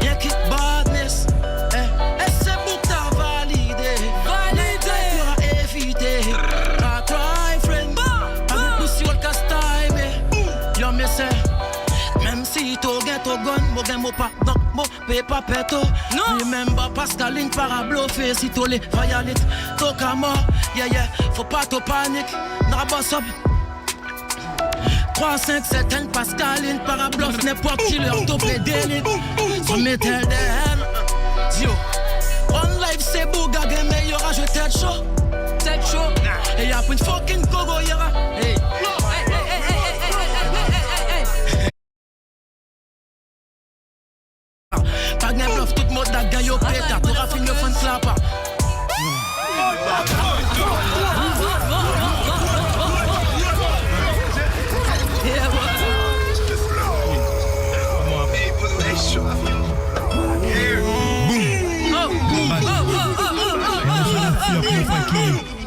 Y'a qui badness. Et c'est pour t'as validé. Tu as évité. Pas cry, friend. Avec nous si on casse time. Yo, mais c'est. Même si t'as gagné ton gun, mon gain, mon pas. Donc, mon paye pas péto. Non. Remember Pascaline para bluffer. Si t'as les violettes, t'as qu'à mort. Yeah, faut pas te panique. N'rabosse up. 3, 5, 7, 1, Pascaline, parabluff, n'importe qui leur topé d'élite. Son métal de Yo, one life c'est beau, gars, mais y'aura je tête chaud. Tête chaud. Et y'a pas une fucking gogo, y'aura. Hey. Pas de bluff, tout mode d'agga, yo péta, t'auras fini le fun slapper.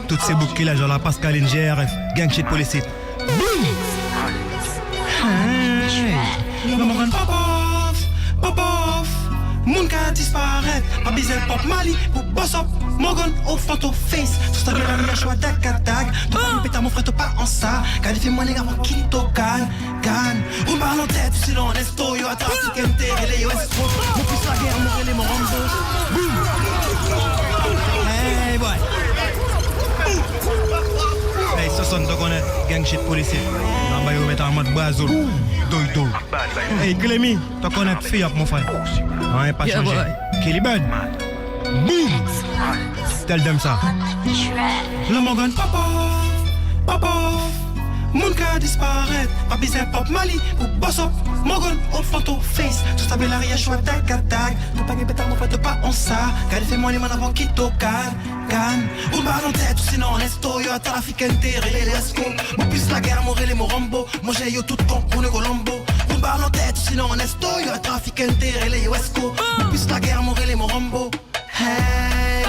Toutes ces boucles là, genre la Pascaline GRF, gang shit policier. Boum! Maman pop off, mon cas disparaît. Pas besoin pop Mali pour boss up. Morgan au photo face. Tout ça, la meilleure choix d'ac. Toi, tu pètes à mon frère, t'es pas en ça. Qualifie-moi les gars, mon qui t'o gagne. On parle en tête, si l'on est sto, yo, attends, si qu'elle t'est, relais, yo, est trop. Mon plus la guerre, mon relais, mon Rambo. Boum! Hey, boy! Hey, 60, tu connais, gang shit policier. Là, bah, yo, mettre en mode bazou. Doido. Hey, Clémy, tu connais, fille up, mon frère. Ouais, pas changé. Kelly Bird. Boom! tell them ça. Le Morgan pop off, pop off. Moun ka disparaître, pas besoin pop Mali pour boss up. Morgan au photo face, tout ça belle arrière choix tag tag. Tout pas pétard mon fait pas on ça. Car fait moi les man avant qui tocan. Can, ou balle en tête, sinon on est yo trafic intérêt les esco. Mon plus la guerre mourir les morambo. Moi j'ai yo tout con pour le Colombo. Ou balle en tête, sinon on est yo trafic intérêt les esco. Mon plus la guerre mourir les morambo. Hey,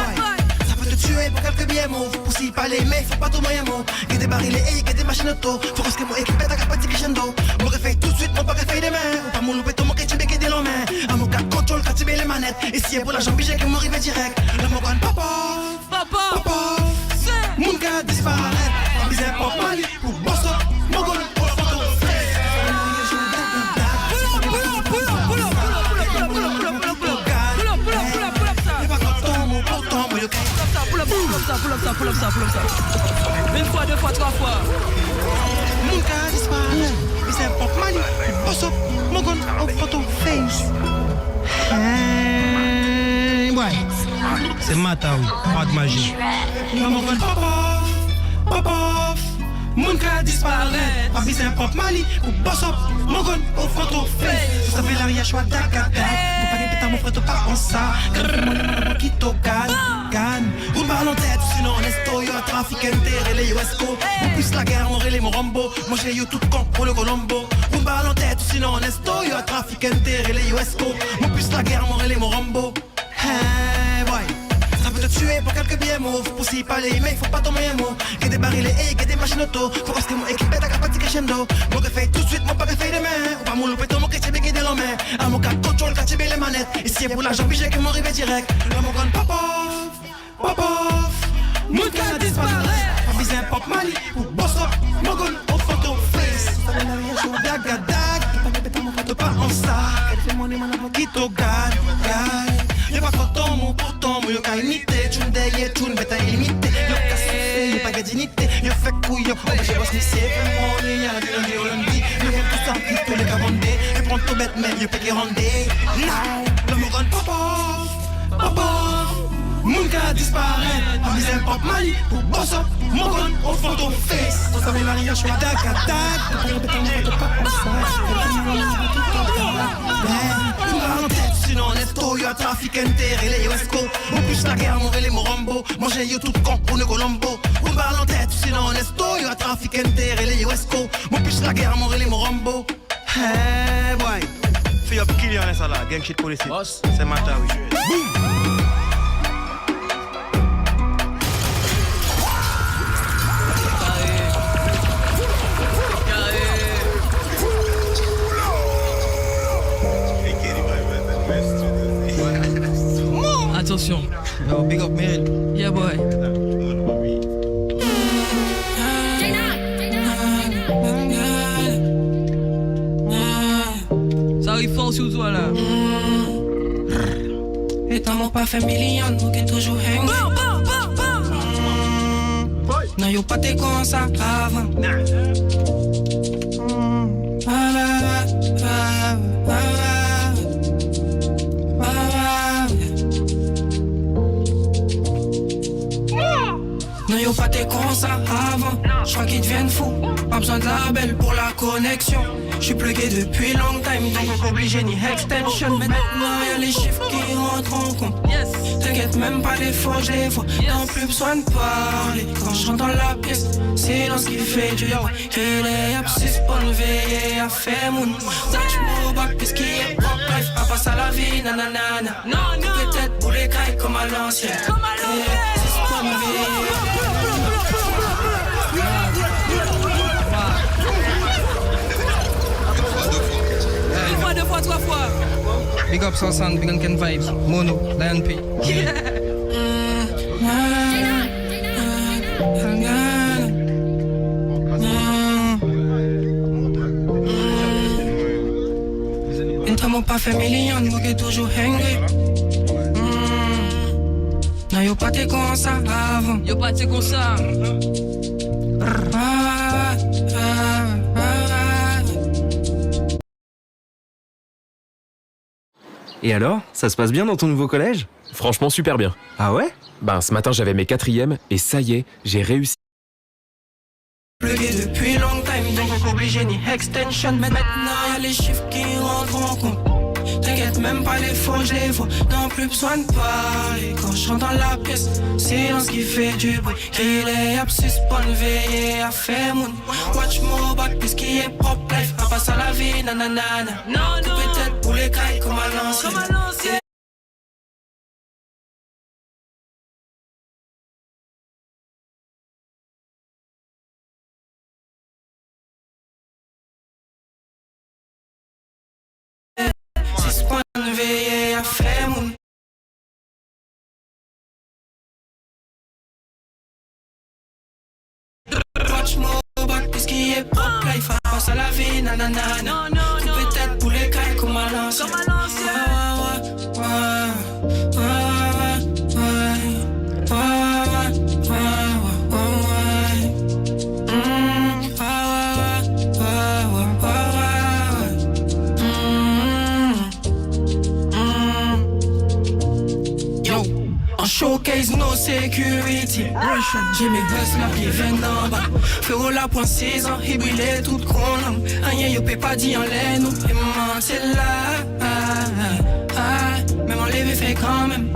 ça peut te tuer pour quelques billets mots. Pour s'y parler, mais faut pas tout moyen mot. Get des barils et get des machines auto. Faut que mon équipe est à capacité crescendo. Mon réveil tout de suite, mon pas réveil des mains. Ou pas mon loupé, ton mon que tu béquet des longs mains. À mon cas, contrôle quand tu mets les manettes. Et si est pour la jambe, j'ai que mon rivet direct. Le mon gun, papa. Papa, mon gars disparaît. Pas besoin pop Mali pour boss up. Mon gun, pour la photo. Pull up ça. Une fois, deux fois, trois fois. Mon gars disparaît. Besoin pop Mali pour boss up. Mon gun, au photo face. Ouais. C'est matin, pas de magie. Mon gun pop off. Mon gars disparaît. Pas besoin pop Mali pour boss up. Mon gun au photo face. Ça fait l'arrière choix tag tag. Pour pas répéter mon frère pas en ça. Car mon qui tocan. Une balle en tête, sinon on est yo trafic intérêt les USCO. En plus la guerre mourir les morambo. Moi j'ai yo tout con pour le Colombo. Une balle en tête, sinon on est yo trafic intérêt les USCO. En plus la guerre mourir les morambo. Hey boy, ça peut te tuer pour quelques billets mots. Pour s'y parler, mais faut pas tomber un mot. Get des barils et get des machines auto. Faut que mon équipe est à capacité crescendo. Mon réveil tout de suite, mon pas réveil des mains. Ou pas mon loupé, ton mon que tu béquet des longs mains. À mon cas, contrôle quand tu mets les manettes. Et si est pour la jambe, j'ai que mon rivet direct. Le mon gun pop off, mon gars disparaît. Pas besoin pop Mali pour boss up. Mon gun au photo face. Ça donne rien, je suis dag dag. Pas de pétard, mon photo pas en ça. Elle fait mon éman avant qui te gagne. Y'a pas photo, mon pourtant, mon y'a imité. Tu m'dayes, tu m'bêta illimité. Y'a qu'à souffler, y'a pas gadinité. Y'a fait couille, y'a pas j'ai boss missé. Fais mon nez, y'a la gueule, y'a l'undi. Y'a fait tout ça, qui tous les cabandés. Y'a prend tout bête, mais y'a pas qui rendait. Le mon gun pop off. Mon gars disparaît, pas besoin pop Mali pour boss up. Mon gun au photo face. Tout ça met la riche, je suis tag tag. Pour répéter mon photo pas en ça. Une balle en tête, sinon on est yo trafic intérêt les USCO. En plus la guerre mourir les morambo. Moi j'ai yo tout con pour le Colombo. Une balle en tête, sinon on est yo trafic intérêt les USCO. En plus la guerre mourir les morambo. Hey boy, fais up kill y'en ça là, gang shit police. C'est matin oui. Boum. Attention. Yo, big up Meryl. Yeah boy. Ça arrive fort sur toi là. Et t'as mon pas fait million, donc est toujours hang. Non, yo pas t'es comme ça avant. Non yo pas t'es comme ça avant. J'crois qu'ils deviennent fous. Pas besoin de label pour la connexion. J'suis plugué depuis long time, donc obligé ni extension. Maintenant y'a les chiffres qui rentrent en compte. T'inquiète même pas les faux, je les vois. T'as plus besoin de parler. Quand je rentre dans la pièce, silence qui fait du yo. Il est abscisse pour le veiller à faire mon. Touch mon bac, qu'est-ce qui est pop life. À passe à la vie, nanana. Non, peut-être pour les cailles comme à l'ancienne. C'est pour me veiller. Deux fois, trois fois. Big up Sound, Big Unken Vibes, Mono, Lion P. Yeah. Entramos pas fait million, nous qui toujours hangry. Non, yo pas t'es comme ça avant. Yo pas t'es comme ça. Et alors, ça se passe bien dans ton nouveau collège? Franchement, super bien. Ah ouais? Ben, ce matin, j'avais mes 4e et ça y est, j'ai réussi. Plugué depuis long time, donc on obligé ni extension. Maintenant y'a les chiffres qui rentrent en compte. T'inquiète même pas les faux, je les vois. Non plus besoin de parler. Quand je chante dans la pièce, silence qui fait du bruit. Qu'il est abscisse, bonne veillée à faire moon. Watch more back, puisqu'il est propre life. À passe à la vie, nanana. Non, non. Peut-être pour les cailles comme à l'ancienne. Veillé à faire mon watch more back puisqu'il est propre life passe à la vie nanana. Non, non, non. Peut-être pour les cailles comme à l'ancien. Showcase no security. J'ai mes gosses là qui viennent d'en bas. Frérot la point 6 ans, il brûlait tout con. Rien yo peut pas dire en l'aine. Et maman t'es là. Mais mon levé fait quand même.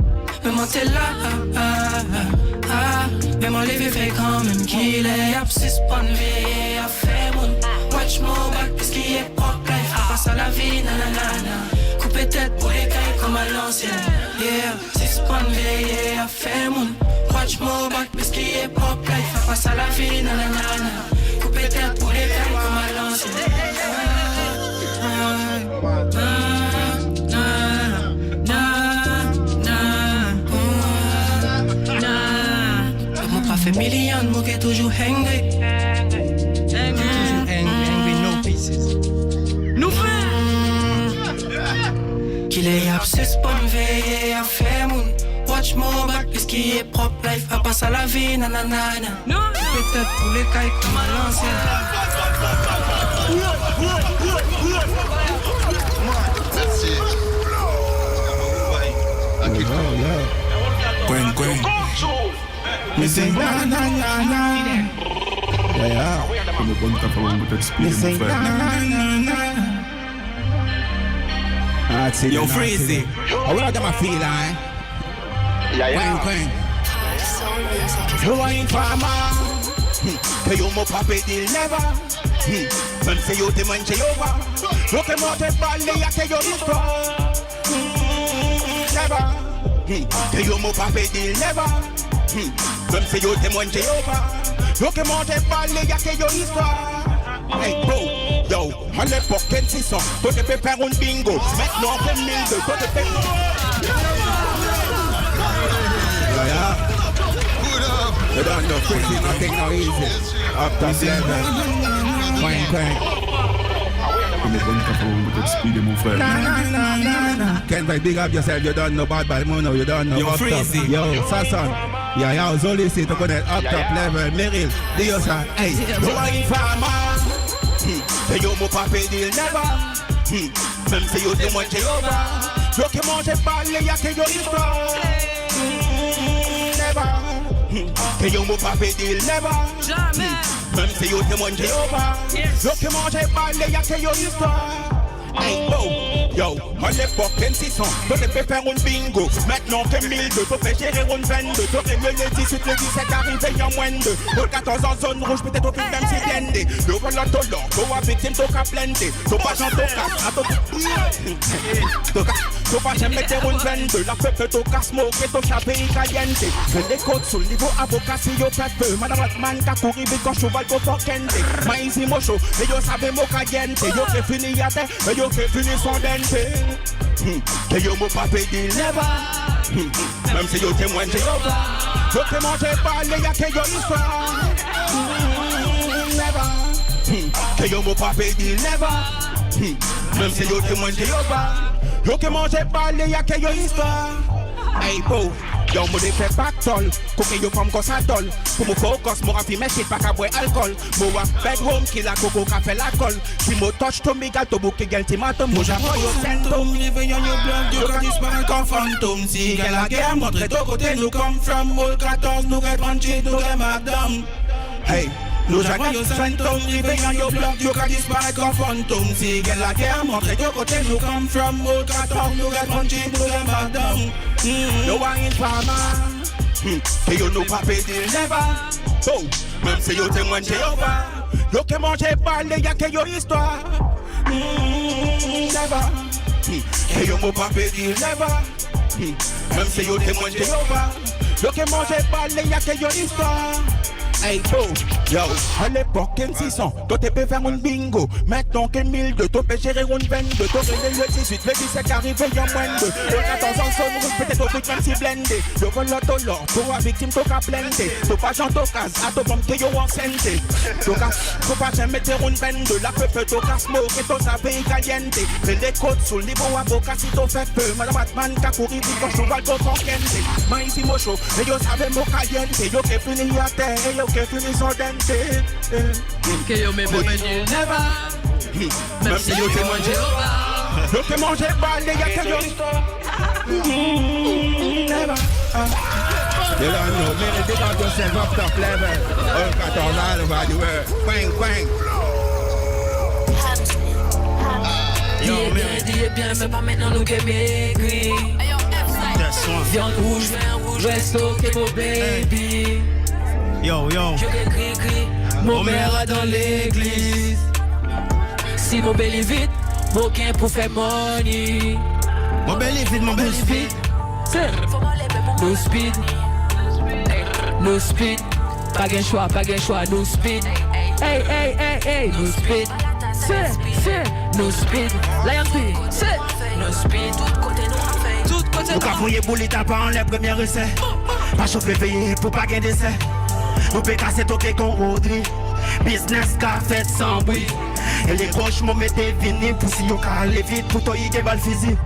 Maman t'es là. Mais mon levé fait quand même. Qu'il est abscisse, bonne veillée à faire mon. Watch more back puisqu'il est propre life. Passe à la vie, nanana. Coupé tête pour les cailles comme à l'ancienne. Yeah, c'est bonne veillée à faire mon. Watch more back puisqu'il est propre life. Passe à la vie, nanana. Coupé tête pour les cailles comme à l'ancienne. Mon pas fait million, mon qui est toujours hangry. Toujours hangry, no pieces. Nous qu'il est abscisse, bonne veillée à faire mon. Watch more back, puisqu'il est propre life. À passe à la vie, nanana. Peut-être pour les cailles comme à l'ancienne. Merci. Gwen, Gwen. Me say na na na na. Yeah. Como quando tá falando muito experiência. Me say na na na na. Yo, Freezy. How would I get my feel like? Yeah. Gwen. You ain't farmer. Que yo mo pape dil never. Même si yo te manche over. Lo que mo te balle ya que yo listo. Never. Que yo mo pape dil never. Même si yo te manche over. Lo que mo te balle ya que yo listo. Hey bro, yo, à l'époque, 600, toi tu peux faire un bingo. Maintenant, on fait 1002, toi tu fais. Yeah. You don't know, Chrissy, nothing no easy. Up top level. Quang. Come on, come speed, mon frère. Can't big up yourself, you don't know bad mono, you don't know. Yo, Freezy. Yo, Sasson. Yeah, Zoli, c'est to connect up top level. Meryl, Diosa, hey, you ain't farmer. Say yo mo pape deal never. Même si yo te manche over. Yo que mange balle ya que yo histoire. Never. Que yo mo pape deal never. Même si yo te manche over. Yo que mange balle ya que yo histoire. Hey, oh, yo, à l'époque, 600, toi tu peux faire un bingo. Maintenant, que 1002, toi fais gérer un 22. Toi règle le 18, le 17, arrivé en moins de. Au 14 en zone rouge, peut-être au plus même si blendé. Le volant au long, toi victime, toi qu'à blender. Toi pas j'en toca, toi pas j'aime mettre un 22. La peuple, toi qu'à smoke, toi qu'à pays caliente. Je décode sur le niveau avocat, si yo fait peu. Madame Ratman, qu'a couru vite quand cheval, toi pour kende. Maïsi mocho, et yo savez mo caliente. Yo fait fini à terre, et yo fait fini son dente. Que yo mo pape deal never. Même si yo témoin Jéhovah. Yo te mange balle ya que yo histoire. Never. Que yo mo pape deal never. Même si yo témoin Jéhovah. Yo te mange balle ya que yo histoire. Hey bro, Yo, moi, fait pas tol. Coquet, yo, comme ça tol. Pour mon focus, moi, rafi, mais shit, pas qu'à boire alcool. Moi, bedroom, qui la coco, qu'a fait la colle. Si moi, touch, to me, gal, to bouquet, gal, timatum. Moi, j'avoue, yo, symptôme. Réveillant, yo, blanc, yo, quand disparaît comme fantôme. Si, quelle la guerre, montre ton côté, nous, comme from, moule 14, nous, red, manchit, nous, red, madame. Hey. Nous avons yo symptômes, réveillant yo bloc, yo ka disparaître comme fantôme. Si gagne la guerre, montrez de côté, nous come from old 14, nous red punching pour les madame. Yo a une femme, et yo nous pas péter never. Oh, même si yo témoin de Jéhovah, yo que manger parler, y'a que yo histoire. Never, et yo nous pas péter never. Même si yo témoin de Jéhovah, yo que manger parler, y'a que yo histoire. Hey, oh, yo, à l'époque, 600, toi t'es peut faire un bingo. Maintenant, 1002, toi peux gérer une 22. Toi le 18, le 17 arrivé, y'a moins de 2. Le 14 ans, son peut-être au but, même si blendé. Yo, vol l'auto l'or, pour la victime, t'as qu'à blender. T'as pas j'en t'occases, à ton bombe, t'es yo en santé. T'as pas jamais mettre une 22. La peu, t'as qu'à smoke, et t'as sa veille caliente. Fais des côtes sous le niveau avocat, si t'as fait peu. Madame Batman, qu'a couru, dit quand je vois le go sans kente. Moi, ici, mon chaud, et yo, savez, mon caliente. Yo, qui fini à terre, et yo, que fini son dente. Que yo me bébé du never. Même si yo témoin de Jéhovah, yo te mange pas les gars que yo never. You don't know, man, they got yourself up top level. Oh, 14 all over the world. Quang, quang. Dis bien, mais pas maintenant nous qui maigris. Viande rouge, vin rouge, resto, que mon baby. Yo, yo. Je crie, mon mère a dans l'église. Si mon belly vide, mon gain pour faire money. Mon belly vide, mon belly vide. No speed, no speed. Pas gain choix, no speed. Hey, no speed. C'est, no speed. Lion P, c'est, no speed. Tout côté nous cafouiller boulette à pas en les premiers essais. Pas chauffer veiller pour pas gagner d'essai. Nous peut casser toquer qu'on Rodri. Business qu'a fait sans bruit. Et les gauches m'ont mis des vinyles pour si yo ka aller vite pour toi y que balle physique.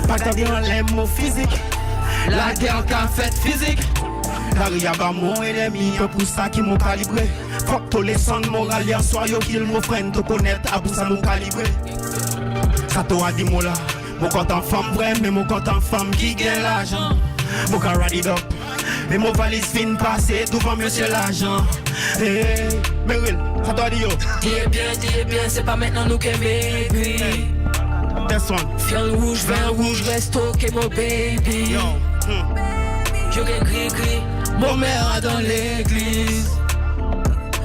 Pas t'attendre en les mots physiques. La guerre qu'a fait physique. La ria ba mon ennemi, pour ça qui m'ont calibré. Fuck tous les sons morales hier soir yo kill mon friend te connaître à pour ça m'ont calibré. Ça t'aura dit moi là. Mon compte en femme vrai, mais mon compte en femme qui gagne l'argent. Mon car ride it up. Mais mon valise fin passé devant monsieur l'agent. Hey, Meryl, ça doit dire yo. Dis bien, c'est pas maintenant nous qui maigris. This one. Viande rouge, vin rouge, resto, que mon baby. Yo. Je crie, mon mère a dans l'église.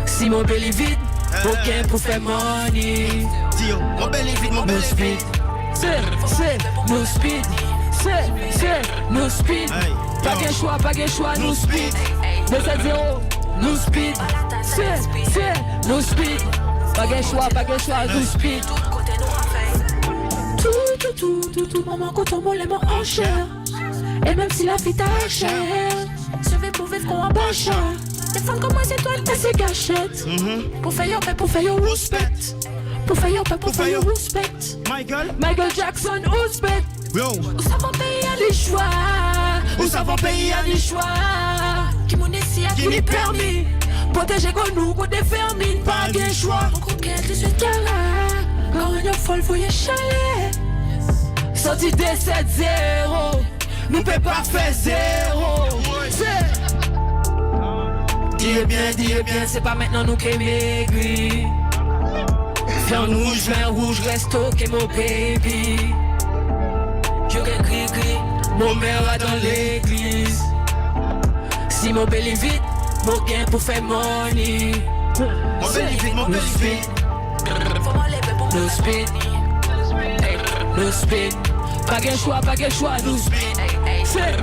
Si mon belly vide, aucun pour faire money. Dio, mon belly vide, mon belly vide. C'est, no speed. C'est, no speed. Pas qu'un choix, no speed. 2-7-0, no speed. C'est, no speed. Pas qu'un choix, no speed. Tout, maman, quand on m'en les mains en chair. Et même si la vie t'a cher, je vais pour vivre qu'on a pas cher. Les femmes comme moi, c'est toi, t'as ces gâchettes. Pour faire your paix, pour faire your respect. Pour faire your paix, pour faire your respect. Michael Jackson, respect. Où ça va payer à des choix. Où ça va payer à des choix. Qui m'ont ici à qui n'est permis. Protéger qu'on nous, qu'on défermine. Pas de choix. On conquiert 18 carats. Quand on est folle, faut y chaler. Sorti des 7-0. Nous peut pas faire zéro. Dis bien, c'est pas maintenant nous qui maigris. Viande rouge, vin rouge, resto, que mon baby. Je crie, mon mère a dans l'église. Si mon belly vide, mon gain pour faire money. Mon belly vide, mon belly vide. No speed, no speed. Pas de choix, no speed. C'est,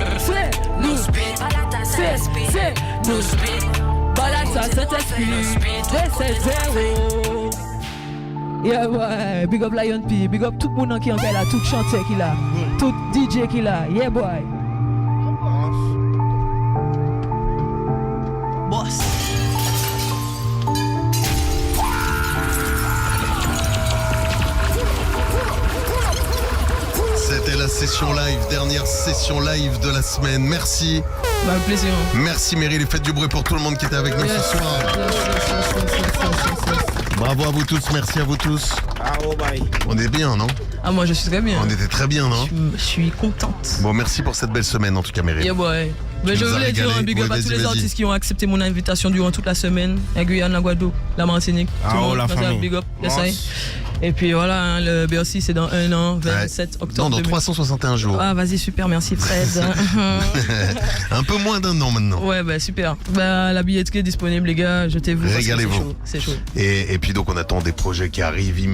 no speed. C'est, no speed. Balade ça, c'est speed. 2-7-0. Yeah, boy. Big up Lion P. Big up tout le monde qui est là, tout chanteur qui là, tout DJ qui là. Yeah, boy. Boss. C'était la session live de la semaine. Merci. Bah, plaisir. Merci Meryl et faites du bruit pour tout le monde qui était avec nous ce soir. Bravo à vous tous, merci à vous tous. On est bien, non? Ah, moi je suis très bien. On était très bien, non? Je suis contente. Bon, merci pour cette belle semaine en tout cas, Meryl. Yeah, boy. Mais je voulais dire un big up à tous les artistes qui ont accepté mon invitation durant toute la semaine. La Guyane, la Guadeloupe, la Martinique. Tout le monde, la famille. Big up. Et puis voilà, hein, le Bercy c'est dans 1 an, 27 octobre. Non, dans 361 jours. Ah, vas-y, super, merci Fred. Un peu moins d'un an maintenant. Ouais, bah super. Bah, la billetterie est disponible, les gars, jetez-vous. Régalez-vous. C'est chaud. Et puis donc on attend des projets qui arrivent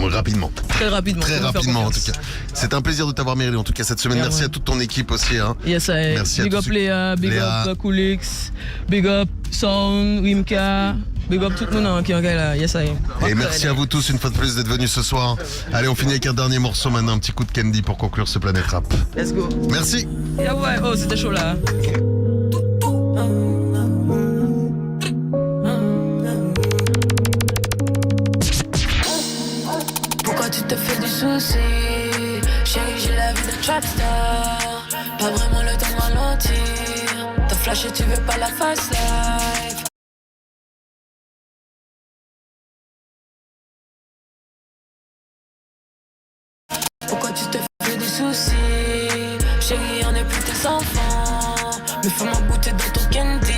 rapidement. Très rapidement. Très rapidement en tout cas. C'est un plaisir de t'avoir Meryl en tout cas cette semaine. Merci à toute ton équipe aussi. Hein. Yes, merci big à up tous Léa, big up Coolix, big up Sound, Wimka, big up tout le monde qui est là. Yes, Et merci à vous tous une fois de plus d'être venus ce soir. Allez, on finit avec un dernier morceau maintenant, un petit coup de Candy pour conclure ce Planète Rap. Let's go. Merci. Yeah, ouais, oh, c'était chaud là. Pourquoi tu te fais du souci? Chérie, j'ai la vie de trapstar. Pas vraiment le temps de ralentir. T'as flashé, tu veux pas la fast life. Pourquoi tu te fais des soucis? Chérie, on est plus tes enfants. Mais fais-moi goûter dans ton candy.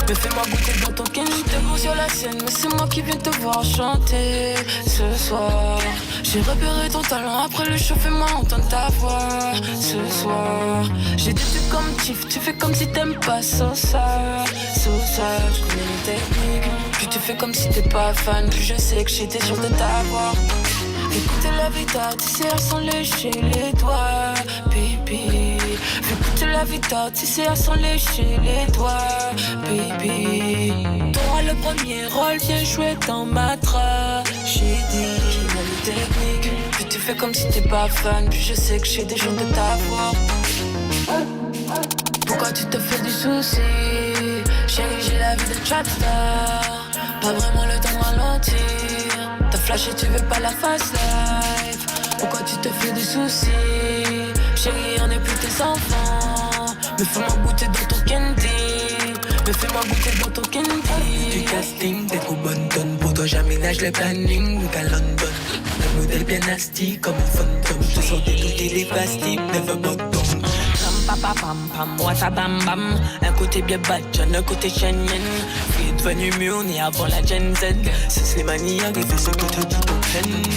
Mais fais-moi goûter dans ton candy. T'es bon sur la scène, mais c'est moi qui viens te voir chanter ce soir. J'ai repéré ton talent, après le show, fais-moi entendre ta voix ce soir. J'ai des trucs comme Tiff, tu fais comme si t'aimes pas Sosa. Je connais les techniques. Plus tu fais comme si t'es pas fan, plus je sais que j'étais sûr de t'avoir. Écoutez la vita, tu sais à s'en lécher les doigts, baby. Écoutez la vita, tu sais à s'en lécher les doigts, baby. T'auras le premier rôle, viens jouer dans ma tragédie. J'ai les techniques. Plus tu fais comme si t'es pas fan, plus je sais que j'ai des jours de t'avoir. Pourquoi tu te fais du souci? Chérie, j'ai la vie de trapstar. Pas vraiment le temps de ralentir. T'as flashé, tu veux pas la fast life. Pourquoi tu te fais des soucis? Chérie, on est plus tes enfants. Mais fais-moi goûter dans ton candy. Mais fais-moi goûter dans ton candy. Du casting, t'es trop bonne tonne. Pour toi, j'aménage le planning. Week à London. Le modèle bien nasty comme un fantôme. Je te sens dégoûter des pastilles. Never bottom. Pam pam pam, moi ça bam bam. Un côté bien badjan, un côté Shannon. Puis devenu mieux, on est avant la Gen Z. C'est les manières de faire ce que tu dis ton plenty.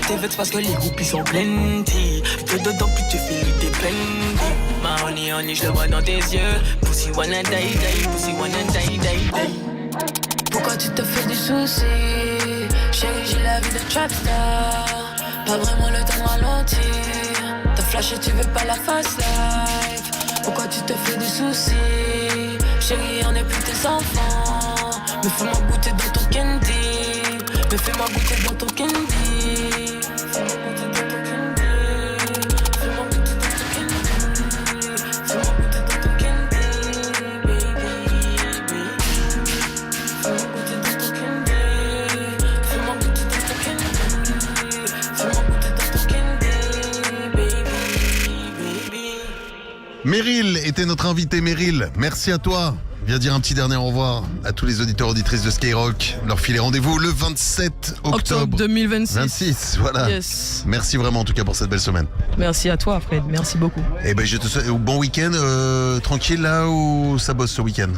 T'es vexé parce que les groupes ils sont plenty. Que dedans plus tu fais le déplenty. Ma honey, je le vois dans tes yeux. Pussy wanna die die, pussy wanna die die die. Pourquoi tu te fais des soucis? Chérie, j'ai la vie de trapstar. Pas vraiment le temps de ralentir. T'as flashé, tu veux pas la fast life. Pourquoi tu te fais des soucis? Chérie, on est plus tes enfants. Mais fais-moi goûter dans ton candy. Mais fais-moi goûter dans ton candy. Fais-moi goûter dans ton candy. Fais-moi goûter dans ton candy. Fais-moi goûter dans ton candy. Fais-moi goûter dans ton candy. Fais-moi goûter dans ton candy. Meryl était notre invité. Meryl, merci à toi. Viens dire un petit dernier au revoir à tous les auditeurs auditrices de Skyrock. Leur filer rendez-vous le 27 octobre 2026. 26, voilà. Yes. Merci vraiment en tout cas pour cette belle semaine. Merci à toi Fred, merci beaucoup. Et ben je te souhaite bon week-end, tranquille là ou ça bosse ce week-end?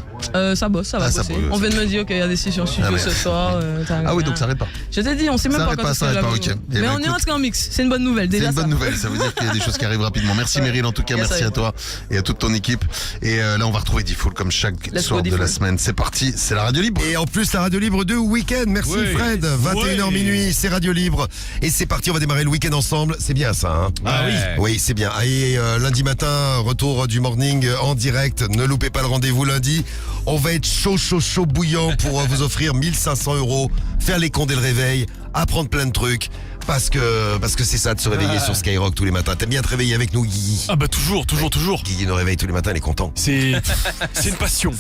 Ça bosse, ça va bosser. On vient de me dire qu'il y a des sessions studio ce soir. Ah oui, donc ça arrête pas. Je t'ai dit, on sait même ça pas arrête quand ça arrête pas, ok. Mais on est entré en mix, c'est une bonne nouvelle déjà. C'est une bonne nouvelle, ça veut dire qu'il y a des choses qui arrivent rapidement. Merci Meryl en tout cas, merci à toi et à toute ton équipe. Et là on va retrouver D-Fool comme chaque soir de la semaine. C'est parti, c'est la radio libre. Et en plus la radio libre de week-end. Merci Fred. 21h minuit, c'est radio libre. Et c'est parti, on va démarrer le week-end ensemble. C'est bien ça, hein? Ah oui. Oui, c'est bien. Et lundi matin, retour du morning en direct. Ne loupez pas le rendez-vous lundi. On va être chaud bouillant pour vous offrir 1500 €. Faire les cons dès le réveil, apprendre plein de trucs. Parce que c'est ça de se réveiller sur Skyrock tous les matins. T'aimes bien te réveiller avec nous, Guigui? Ah bah toujours. Guigui nous réveille tous les matins, il est content. C'est une passion.